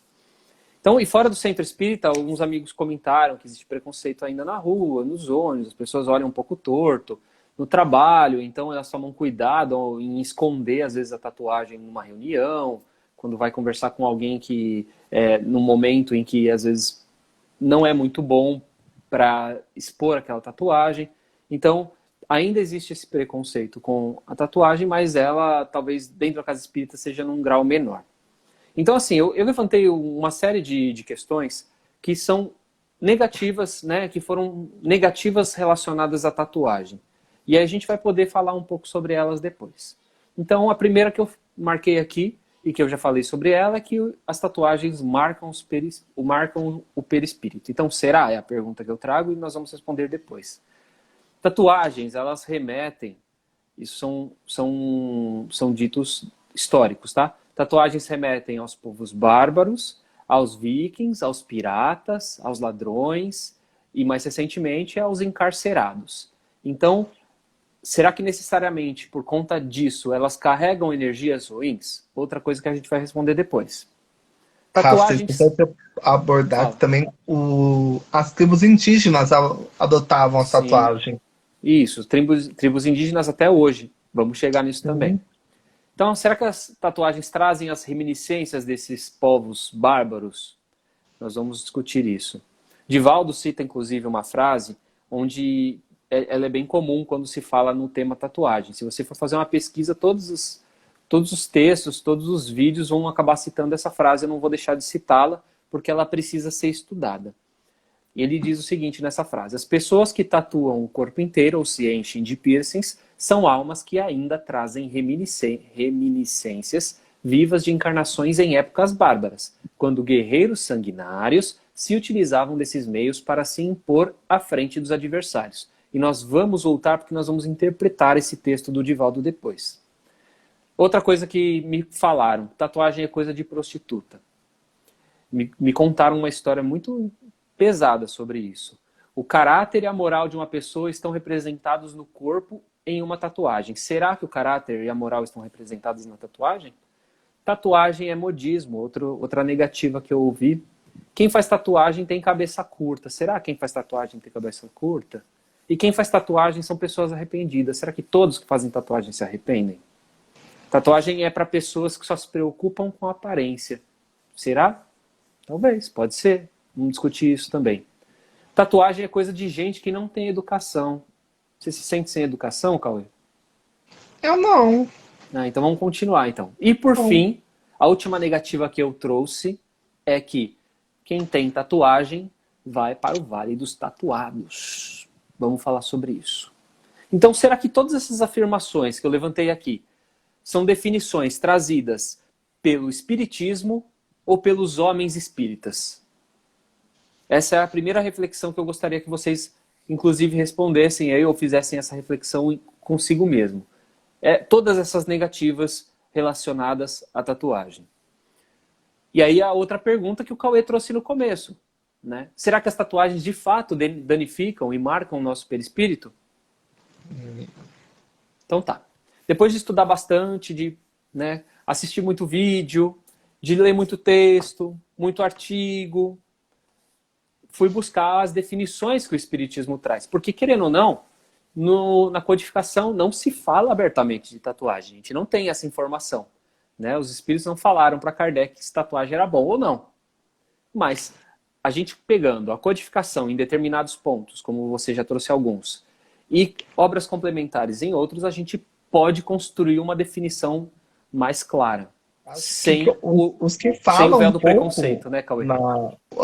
Então, e fora do centro espírita, alguns amigos comentaram que existe preconceito ainda na rua, nos ônibus, as pessoas olham um pouco torto, no trabalho, então elas tomam cuidado em esconder, às vezes, a tatuagem numa reunião, quando vai conversar com alguém que, num momento em que, às vezes, não é muito bom para expor aquela tatuagem. Então, ainda existe esse preconceito com a tatuagem, mas ela, talvez, dentro da casa espírita, seja num grau menor. Então, assim, eu levantei uma série de questões que são negativas, né, que foram negativas relacionadas à tatuagem. E aí a gente vai poder falar um pouco sobre elas depois. Então, a primeira que eu marquei aqui, e que eu já falei sobre ela, é que as tatuagens marcam o perispírito. Então, será? É a pergunta que eu trago e nós vamos responder depois. Tatuagens, elas remetem, isso são ditos históricos, tá? Tatuagens remetem aos povos bárbaros, aos vikings, aos piratas, aos ladrões e, mais recentemente, aos encarcerados. Então, será que necessariamente, por conta disso, elas carregam energias ruins? Outra coisa que a gente vai responder depois. Tatuagens... Rafa, abordar que também as tribos indígenas adotavam a tatuagem. Isso, tribos indígenas até hoje. Vamos chegar nisso também. Então, será que as tatuagens trazem as reminiscências desses povos bárbaros? Nós vamos discutir isso. Divaldo cita, inclusive, uma frase onde ela é bem comum quando se fala no tema tatuagem. Se você for fazer uma pesquisa, todos os textos, todos os vídeos vão acabar citando essa frase. Eu não vou deixar de citá-la, porque ela precisa ser estudada. Ele diz o seguinte nessa frase: as pessoas que tatuam o corpo inteiro ou se enchem de piercings são almas que ainda trazem reminiscências vivas de encarnações em épocas bárbaras, quando guerreiros sanguinários se utilizavam desses meios para se impor à frente dos adversários. E nós vamos voltar porque nós vamos interpretar esse texto do Divaldo depois. Outra coisa que me falaram: tatuagem é coisa de prostituta. Me contaram uma história muito pesada sobre isso. O caráter e a moral de uma pessoa estão representados no corpo em uma tatuagem. Será que o caráter e a moral estão representados na tatuagem? Tatuagem é modismo, outra negativa que eu ouvi. Quem faz tatuagem tem cabeça curta. Será que quem faz tatuagem tem cabeça curta? E quem faz tatuagem são pessoas arrependidas. Será que todos que fazem tatuagem se arrependem? Tatuagem é para pessoas que só se preocupam com a aparência. Será? Talvez, pode ser. Vamos discutir isso também. Tatuagem é coisa de gente que não tem educação. Você se sente sem educação, Cauê? Eu não. Então vamos continuar, então. E por fim, a última negativa que eu trouxe é que quem tem tatuagem vai para o Vale dos Tatuados. Vamos falar sobre isso. Então, será que todas essas afirmações que eu levantei aqui são definições trazidas pelo Espiritismo ou pelos homens espíritas? Essa é a primeira reflexão que eu gostaria que vocês, inclusive, respondessem aí ou fizessem essa reflexão consigo mesmo. Todas essas negativas relacionadas à tatuagem. E aí a outra pergunta que o Cauê trouxe no começo, né? Será que as tatuagens de fato danificam e marcam o nosso perispírito? Então tá. Depois de estudar bastante, de assistir muito vídeo, de ler muito texto, muito artigo, fui buscar as definições que o Espiritismo traz. Porque, querendo ou não, na codificação não se fala abertamente de tatuagem. A gente não tem essa informação. Né? Os espíritos não falaram para Kardec se tatuagem era bom ou não. Mas a gente pegando a codificação em determinados pontos, como você já trouxe alguns, e obras complementares em outros, a gente pode construir uma definição mais clara. Sem o véu do preconceito, né, Cauê?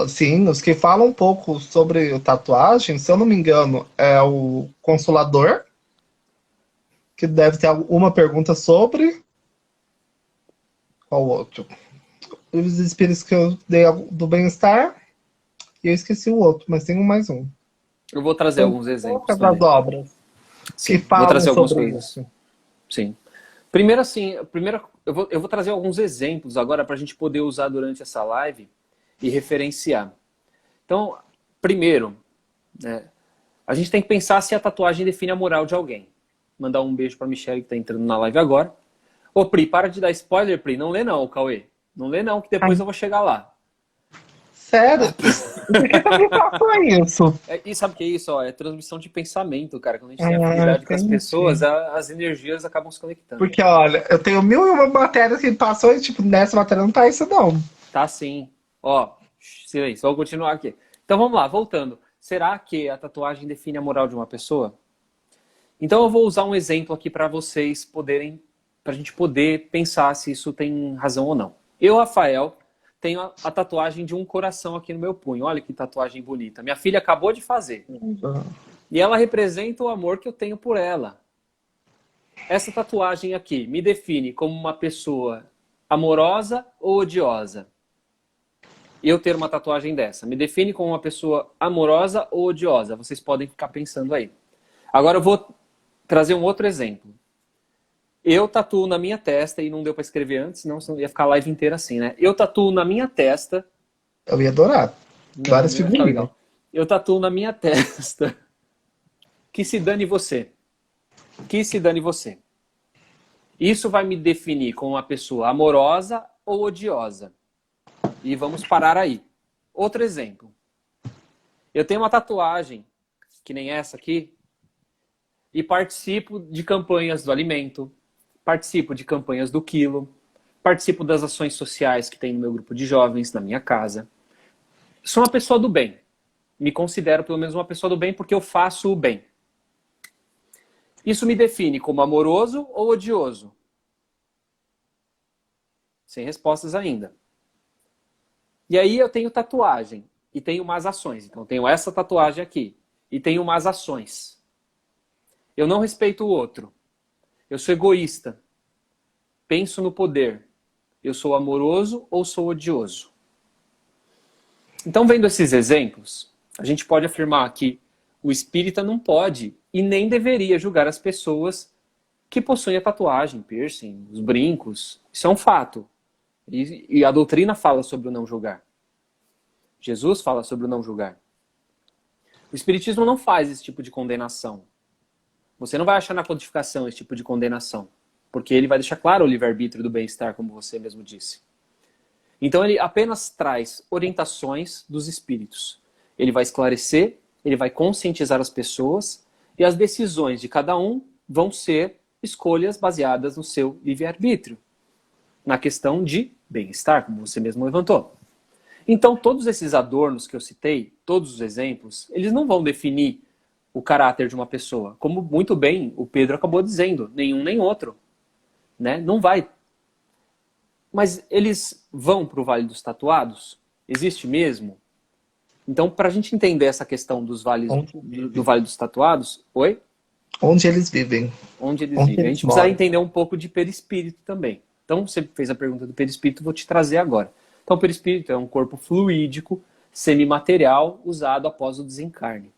Sim, os que falam um pouco sobre tatuagem, se eu não me engano, é o Consolador, que deve ter alguma pergunta sobre. Qual outro? Os espíritos que eu dei do bem-estar, e eu esqueci o outro, mas tem mais um. Eu vou trazer alguns exemplos. Das obras. Sim, que falam vou trazer algumas sobre coisas. isso. Sim. Primeiro, eu vou trazer alguns exemplos agora para a gente poder usar durante essa live e referenciar. Então, primeiro, a gente tem que pensar se a tatuagem define a moral de alguém. Mandar um beijo para a Michelle, que está entrando na live agora. Ô, Pri, para de dar spoiler, Pri. Não lê não, Cauê. Não lê não, que depois eu vou chegar lá. Sério? Por que você me passou isso? E sabe o que é isso? Ó, é transmissão de pensamento, cara. Quando a gente tem afinidade com as Entendi. pessoas, as energias acabam se conectando. Porque, olha, eu tenho 1001 matérias que passou e, tipo, nessa matéria não tá isso, não. Tá sim. Ó, silêncio. Vou continuar aqui. Então vamos lá, voltando. Será que a tatuagem define a moral de uma pessoa? Então eu vou usar um exemplo aqui para vocês poderem, pra gente poder pensar se isso tem razão ou não. Eu, Rafael, tenho a tatuagem de um coração aqui no meu punho. Olha que tatuagem bonita. Minha filha acabou de fazer. E ela representa o amor que eu tenho por ela. Essa tatuagem aqui me define como uma pessoa amorosa ou odiosa? Eu ter uma tatuagem dessa me define como uma pessoa amorosa ou odiosa? Vocês podem ficar pensando aí. Agora eu vou trazer um outro exemplo. Eu tatuo na minha testa, e não deu para escrever antes, senão ia ficar a live inteira assim, né? Eu tatuo na minha testa... Eu ia adorar. Várias Não, ia ficar figurinhas. legal. Eu tatuo na minha testa. Que se dane você. Que se dane você. Isso vai me definir como uma pessoa amorosa ou odiosa. E vamos parar aí. Outro exemplo. Eu tenho uma tatuagem, que nem essa aqui, e participo de campanhas do alimento, participo de campanhas do quilo, participo das ações sociais que tem no meu grupo de jovens, na minha casa. Sou uma pessoa do bem. Me considero pelo menos uma pessoa do bem porque eu faço o bem. Isso me define como amoroso ou odioso? Sem respostas ainda. E aí eu tenho tatuagem e tenho mais ações. Então eu tenho essa tatuagem aqui e tenho mais ações. Eu não respeito o outro. Eu sou egoísta. Penso no poder. Eu sou amoroso ou sou odioso? Então, vendo esses exemplos, a gente pode afirmar que o espírita não pode e nem deveria julgar as pessoas que possuem a tatuagem, piercing, os brincos. Isso é um fato. E a doutrina fala sobre o não julgar. Jesus fala sobre o não julgar. O espiritismo não faz esse tipo de condenação. Você não vai achar na codificação esse tipo de condenação, porque ele vai deixar claro o livre-arbítrio do bem-estar, como você mesmo disse. Então ele apenas traz orientações dos espíritos. Ele vai esclarecer, ele vai conscientizar as pessoas, e as decisões de cada um vão ser escolhas baseadas no seu livre-arbítrio, na questão de bem-estar, como você mesmo levantou. Então todos esses adornos que eu citei, todos os exemplos, eles não vão definir o caráter de uma pessoa. Como muito bem o Pedro acabou dizendo, nenhum nem outro. Né? Não vai. Mas eles vão para o Vale dos Tatuados? Existe mesmo? Então, para a gente entender essa questão dos vales, do Vale dos Tatuados... Oi? Onde eles vivem. Onde eles Onde vivem. A eles gente precisa moram. entender um pouco de perispírito também. Então, você fez a pergunta do perispírito, vou te trazer agora. Então, o perispírito é um corpo fluídico, semimaterial, usado após o desencarne.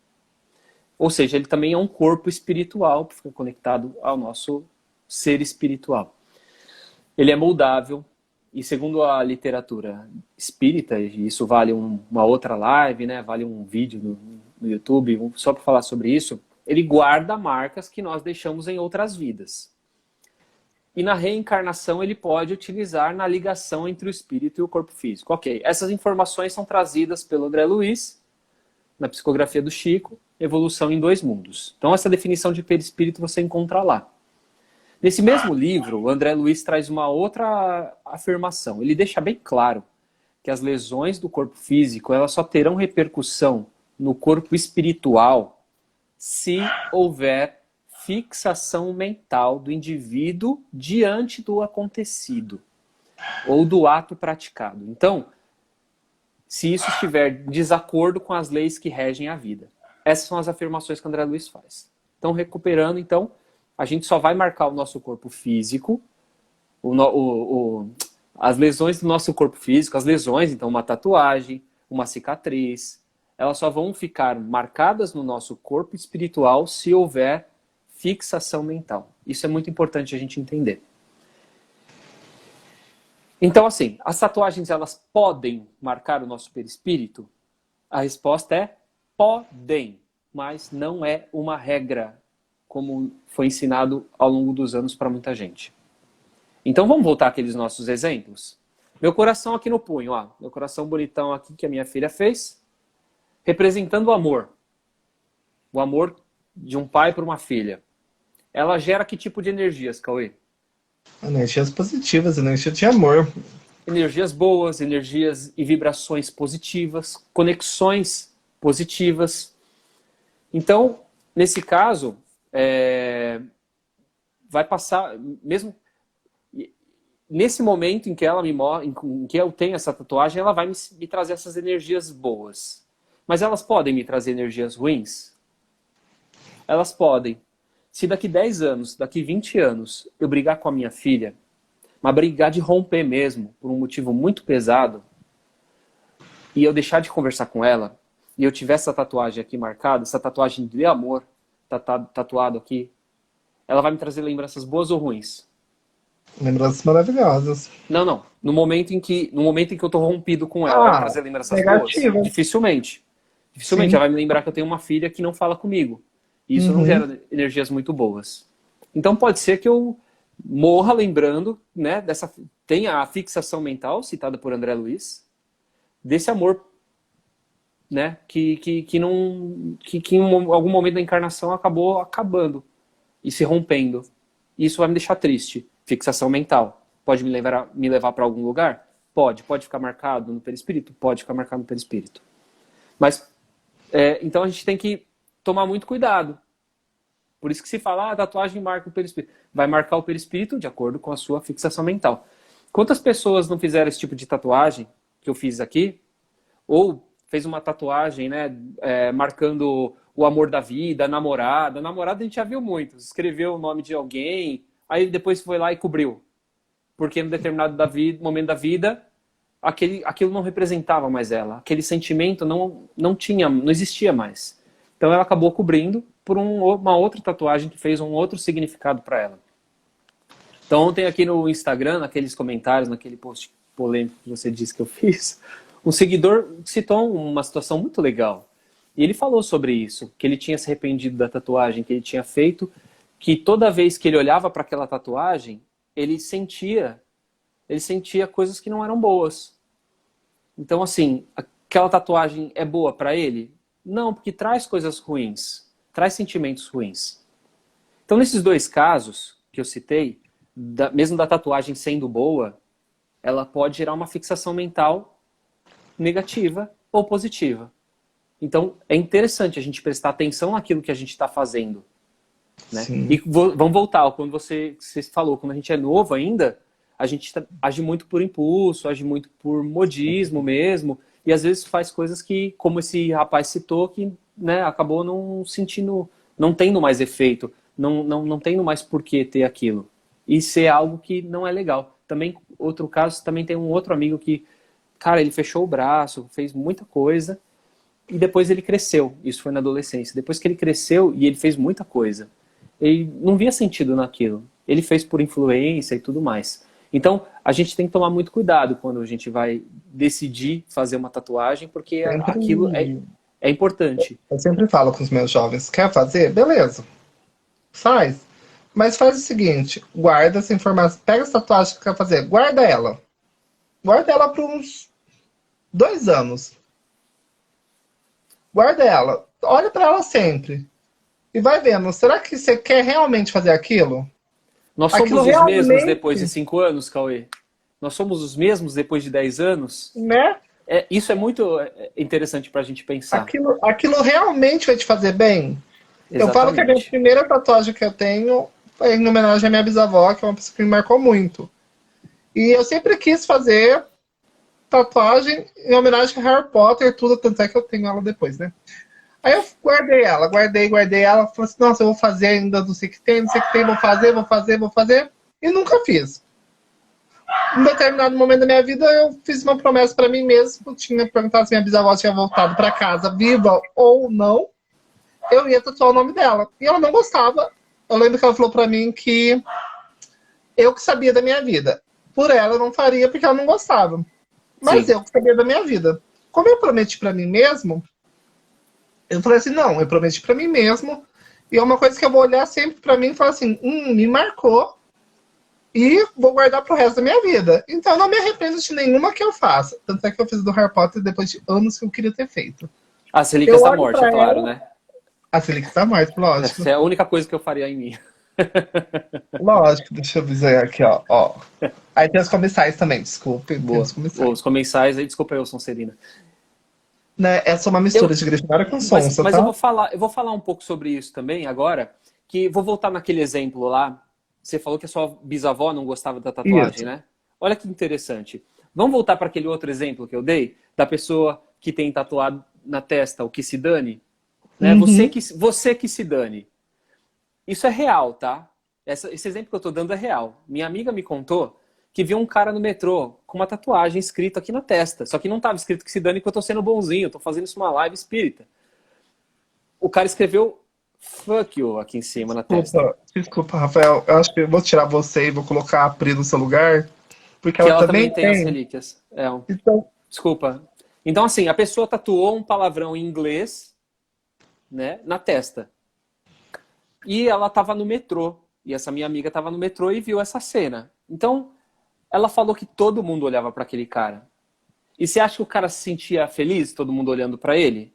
Ou seja, ele também é um corpo espiritual, que fica conectado ao nosso ser espiritual. Ele é moldável, e segundo a literatura espírita, e isso vale uma outra live, né? Vale um vídeo no YouTube, só para falar sobre isso, ele guarda marcas que nós deixamos em outras vidas. E na reencarnação ele pode utilizar na ligação entre o espírito e o corpo físico. Ok, essas informações são trazidas pelo André Luiz, na psicografia do Chico, Evolução em Dois Mundos. Então essa definição de perispírito você encontra lá. Nesse mesmo livro, o André Luiz traz uma outra afirmação. Ele deixa bem claro que as lesões do corpo físico elas só terão repercussão no corpo espiritual se houver fixação mental do indivíduo diante do acontecido ou do ato praticado. Então, se isso estiver em desacordo com as leis que regem a vida. Essas são as afirmações que o André Luiz faz. Então, recuperando, então, a gente só vai marcar o nosso corpo físico, as lesões do nosso corpo físico, as lesões, então, uma tatuagem, uma cicatriz, elas só vão ficar marcadas no nosso corpo espiritual se houver fixação mental. Isso é muito importante a gente entender. Então, assim, as tatuagens, elas podem marcar o nosso perispírito? A resposta é podem, mas não é uma regra, como foi ensinado ao longo dos anos para muita gente. Então vamos voltar àqueles nossos exemplos? Meu coração aqui no punho, ó. Meu coração bonitão aqui que a minha filha fez, representando o amor. O amor de um pai para uma filha. Ela gera que tipo de energias, Cauê? Energias positivas, energia de amor. Energias boas, energias e vibrações positivas, conexões positivas. Então, nesse caso, vai passar, mesmo nesse momento em que ela em que eu tenho essa tatuagem, ela vai me trazer essas energias boas. Mas elas podem me trazer energias ruins? Elas podem. Se daqui 10 anos, daqui 20 anos, eu brigar com a minha filha, mas brigar de romper mesmo, por um motivo muito pesado, e eu deixar de conversar com ela, e eu tiver essa tatuagem aqui marcada, essa tatuagem de amor, tatuado aqui, ela vai me trazer lembranças boas ou ruins? Lembranças maravilhosas. Não. No momento em que eu tô rompido com ela, ela vai me trazer lembranças negativa. boas? Dificilmente. Dificilmente. Sim. Ela vai me lembrar que eu tenho uma filha que não fala comigo. E isso não gera energias muito boas. Então pode ser que eu morra lembrando, né, tenha a fixação mental, citada por André Luiz, desse amor, né, que em algum momento da encarnação acabou acabando e se rompendo. E isso vai me deixar triste. Fixação mental. Pode me levar para algum lugar? Pode ficar marcado no perispírito? Pode ficar marcado no perispírito. Mas, então a gente tem que tomar muito cuidado. Por isso que se fala, a tatuagem marca o perispírito. Vai marcar o perispírito de acordo com a sua fixação mental. Quantas pessoas não fizeram esse tipo de tatuagem que eu fiz aqui? Ou fez uma tatuagem, né, marcando o amor da vida, a namorada. A namorada a gente já viu muito. Escreveu o nome de alguém, aí depois foi lá e cobriu. Porque em determinado momento da vida, aquilo não representava mais ela. Aquele sentimento não existia mais. Então ela acabou cobrindo por uma outra tatuagem que fez um outro significado para ela. Então ontem aqui no Instagram, naqueles comentários, naquele post polêmico que você disse que eu fiz, um seguidor citou uma situação muito legal. E ele falou sobre isso, que ele tinha se arrependido da tatuagem que ele tinha feito, que toda vez que ele olhava para aquela tatuagem, ele sentia coisas que não eram boas. Então, assim, aquela tatuagem é boa para ele? Não, porque traz coisas ruins, traz sentimentos ruins. Então, nesses dois casos que eu citei, mesmo da tatuagem sendo boa, ela pode gerar uma fixação mental negativa ou positiva. Então, é interessante a gente prestar atenção naquilo que a gente está fazendo. Né? E vamos voltar, quando você falou, quando a gente é novo ainda, a gente age muito por impulso, age muito por modismo mesmo, e às vezes faz coisas que, como esse rapaz citou, que, né, acabou não tendo mais efeito, não tendo mais por que ter aquilo. E ser algo que não é legal. Também, outro caso, também tem um outro amigo que, cara, ele fechou o braço, fez muita coisa, e depois ele cresceu. Isso foi na adolescência. Depois que ele cresceu, e ele fez muita coisa, ele não via sentido naquilo. Ele fez por influência e tudo mais. Então, a gente tem que tomar muito cuidado quando a gente vai decidir fazer uma tatuagem, porque aquilo é importante. Eu sempre falo com os meus jovens, quer fazer? Beleza, faz. Mas faz o seguinte, guarda essa informação, pega essa tatuagem que quer fazer, guarda ela. Guarda ela por uns 2 anos. Guarda ela, olha para ela sempre. E vai vendo, será que você quer realmente fazer aquilo? Nós somos os mesmos depois de 5 anos, Cauê? Nós somos os mesmos depois de 10 anos? Né? Isso é muito interessante pra gente pensar. Aquilo realmente vai te fazer bem? Exatamente. Eu falo que a minha primeira tatuagem que eu tenho é em homenagem à minha bisavó, que é uma pessoa que me marcou muito. E eu sempre quis fazer tatuagem em homenagem a Harry Potter, tudo, tanto é que eu tenho ela depois, né? Aí eu guardei ela, guardei ela, falei assim, nossa, eu vou fazer ainda, não sei o que tem, vou fazer, e nunca fiz. Em determinado momento da minha vida, eu fiz uma promessa pra mim mesmo, eu tinha perguntado se minha bisavó tinha voltado pra casa, viva ou não, eu ia tatuar o nome dela. E ela não gostava. Eu lembro que ela falou pra mim que eu que sabia da minha vida. Por ela eu não faria, porque ela não gostava. Mas eu que sabia da minha vida. Como eu prometi pra mim mesmo, eu falei assim, não, eu prometi pra mim mesmo, e é uma coisa que eu vou olhar sempre pra mim e falar assim, me marcou, e vou guardar pro resto da minha vida. Então eu não me arrependo de nenhuma que eu faça. Tanto é que eu fiz do Harry Potter depois de anos que eu queria ter feito. As relíquias Eu da olho morte, é pra claro, ela, né? a Relíquias da Morte, lógico. Essa é a única coisa que eu faria em mim. Lógico, deixa eu dizer aqui, ó. Aí tem os comensais também, desculpe, tem Boa. os comensais. Os comensais aí, desculpa eu, Sonserina. Né, essa é uma mistura de Grifinória com Sonsa, Mas tá? eu vou falar um pouco sobre isso também agora, que vou voltar naquele exemplo lá. Você falou que a sua bisavó não gostava da tatuagem, Isso. né? Olha que interessante. Vamos voltar para aquele outro exemplo que eu dei, da pessoa que tem tatuado na testa o que se dane, né? Uhum. Você que se dane. Isso é real, tá? Esse exemplo que eu tô dando é real. Minha amiga me contou que viu um cara no metrô com uma tatuagem escrita aqui na testa. Só que não estava escrito que se dane que eu tô sendo bonzinho, eu tô fazendo isso numa live espírita. O cara escreveu fuck you aqui em cima na testa. Desculpa, Rafael. Eu acho que eu vou tirar você e vou colocar a Pri no seu lugar, porque Que ela ela também também tem as tem. relíquias. Então, Desculpa. Então, assim, a pessoa tatuou um palavrão em inglês, né, na testa. E ela estava no metrô. E essa minha amiga estava no metrô e viu essa cena. Então, ela falou que todo mundo olhava para aquele cara. E você acha que o cara se sentia feliz, todo mundo olhando para ele?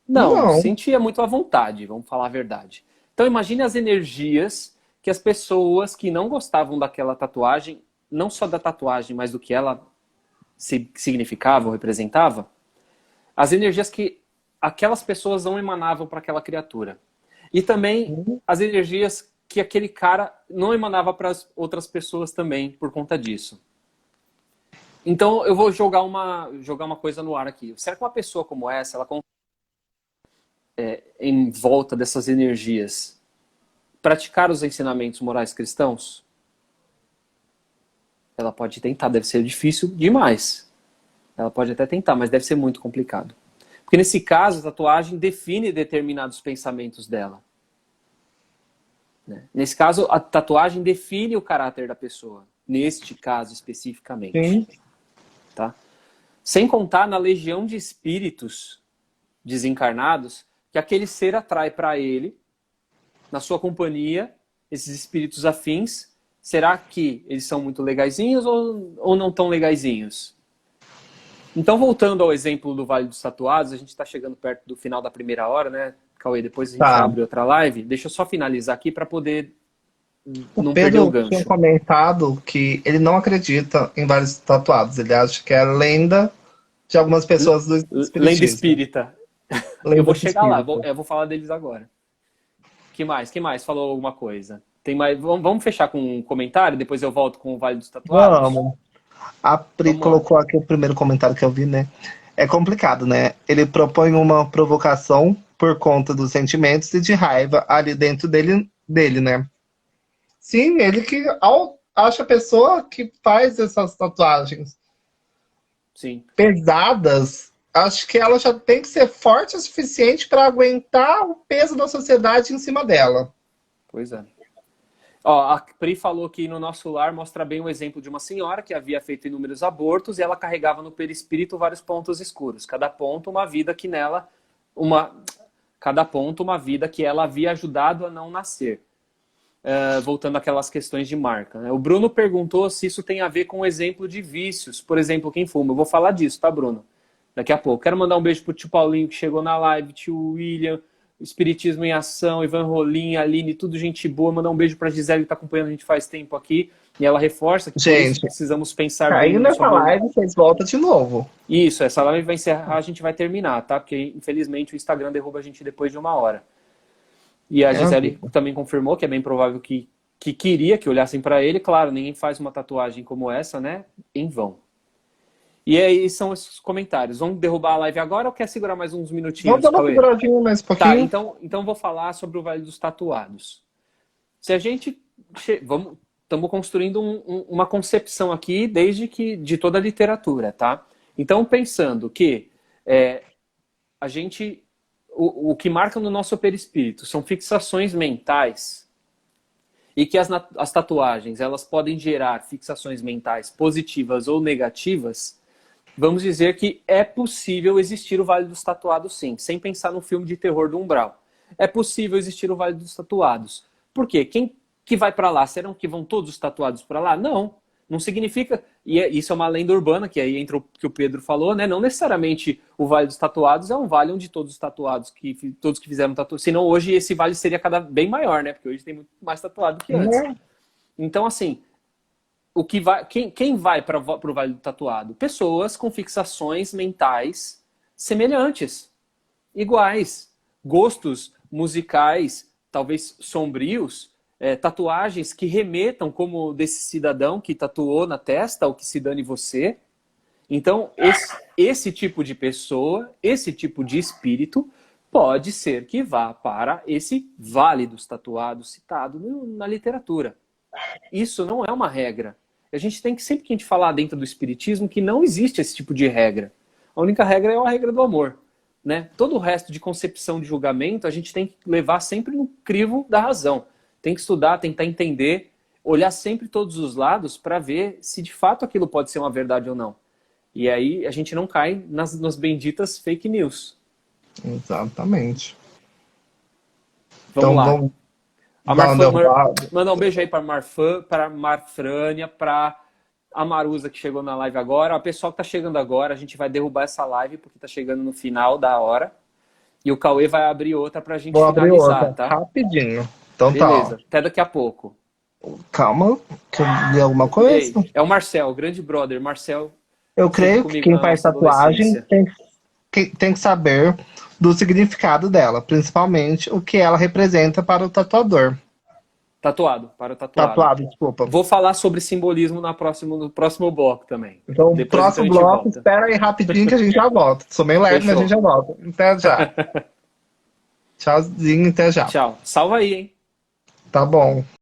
Não, não. sentia muito à vontade, vamos falar a verdade. Então imagine as energias que as pessoas que não gostavam daquela tatuagem, não só da tatuagem, mas do que ela significava ou representava, as energias que aquelas pessoas não emanavam para aquela criatura. E também as energias que aquele cara não emanava para as outras pessoas também por conta disso. Então eu vou jogar uma coisa no ar aqui. Será que uma pessoa como essa, ela em volta dessas energias, praticar os ensinamentos morais cristãos? Ela pode tentar, deve ser difícil demais. Ela pode até tentar, mas deve ser muito complicado. Porque nesse caso, a tatuagem define determinados pensamentos dela. Nesse caso, a tatuagem define o caráter da pessoa. Neste caso, especificamente. Sim. Tá? Sem contar na legião de espíritos desencarnados que aquele ser atrai para ele, na sua companhia, esses espíritos afins. Será que eles são muito legaizinhos ou não tão legaizinhos? Então, voltando ao exemplo do Vale dos Tatuados, a gente está chegando perto do final da primeira hora, né, Cauê? Depois a gente abre outra live. Deixa eu só finalizar aqui para poder não perder o Pedro tinha gancho. comentado que ele não acredita em vários tatuados. Ele acha que é lenda de algumas pessoas do Lenda espiritismo. espírita. Lenda Eu vou chegar lá, espírita. eu vou falar deles agora. Que mais? Falou alguma coisa? Tem mais? Vamos fechar com um comentário, depois eu volto com o Vale dos Tatuados? Vamos. A Pri Vamos lá. colocou aqui o primeiro comentário que eu vi, né? É complicado, né? Ele propõe uma provocação por conta dos sentimentos e de raiva ali dentro dele, né? Sim, ele que acha a pessoa que faz essas tatuagens Sim. pesadas, acho que ela já tem que ser forte o suficiente para aguentar o peso da sociedade em cima dela. Pois é. Ó, a Pri falou que no nosso lar mostra bem o exemplo de uma senhora que havia feito inúmeros abortos e ela carregava no perispírito vários pontos escuros. Cada ponto uma vida que nela... Cada ponto uma vida que ela havia ajudado a não nascer. Voltando àquelas questões de marca, né? O Bruno perguntou se isso tem a ver com o exemplo de vícios. Por exemplo, quem fuma. Eu vou falar disso, tá, Bruno? Daqui a pouco. Quero mandar um beijo pro tio Paulinho, que chegou na live, tio William, Espiritismo em Ação, Ivan Rolim, Aline, tudo gente boa. Mandar um beijo pra Gisele, que tá acompanhando a gente faz tempo aqui. E ela reforça que por isso precisamos pensar aí bem nessa sobre... live vocês voltam de novo. Isso, essa live vai encerrar, a gente vai terminar, tá? Porque, infelizmente, o Instagram derruba a gente depois de 1 hora. E a Gisele também confirmou que é bem provável que queria que olhassem para ele. Claro, ninguém faz uma tatuagem como essa, né? Em vão. E aí são esses comentários. Vamos derrubar a live agora ou quer segurar mais uns minutinhos? Vamos dar uma seguradinha mais um pouquinho. Tá, então vou falar sobre o Vale dos Tatuados. Se a gente... Estamos construindo uma concepção aqui de toda a literatura, tá? Então, pensando que a gente... O que marca no nosso perispírito são fixações mentais e que as tatuagens elas podem gerar fixações mentais positivas ou negativas, vamos dizer que é possível existir o Vale dos Tatuados sim, sem pensar no filme de terror do Umbral. É possível existir o Vale dos Tatuados. Por quê? Quem que vai para lá, serão que vão todos tatuados para lá? Não. Não significa, isso é uma lenda urbana, que aí entra o que o Pedro falou, né? Não necessariamente o Vale dos Tatuados é um vale onde todos os tatuados, todos que fizeram tatuagem, senão hoje esse vale seria bem maior, né? Porque hoje tem muito mais tatuado que antes. Então, assim, quem vai para o Vale do Tatuado? Pessoas com fixações mentais semelhantes, iguais, gostos musicais, talvez sombrios, tatuagens que remetam como desse cidadão que tatuou na testa, ou que se dane você. Então, esse tipo de pessoa, esse tipo de espírito, pode ser que vá para esse Vale dos Tatuados citado na literatura. Isso não é uma regra. A gente tem que, sempre que a gente falar dentro do espiritismo, que não existe esse tipo de regra. A única regra é a regra do amor. Né? Todo o resto de concepção de julgamento, a gente tem que levar sempre no crivo da razão. Tem que estudar, tentar entender, olhar sempre todos os lados para ver se de fato aquilo pode ser uma verdade ou não. E aí a gente não cai nas benditas fake news. Exatamente. Vamos lá. Vamos mandar um beijo aí para Marfrânia, para a Marusa, que chegou na live agora. O pessoal que tá chegando agora, a gente vai derrubar essa live porque tá chegando no final da hora. E o Cauê vai abrir outra pra gente finalizar, tá? Rapidinho. Então beleza, até daqui a pouco. Calma, que eu li alguma coisa. Ei, é o Marcel, o grande brother. Marcel. Eu creio que quem faz tatuagem tem que saber do significado dela, principalmente o que ela representa para o tatuador. Para o tatuado. Tatuado, desculpa. Vou falar sobre simbolismo no próximo bloco também. Então, no próximo bloco, espera aí rapidinho que a gente já volta. Sou meio leve, mas a gente já volta. Até já. Tchauzinho, até já. Tchau. Salva aí, hein? Tá bom.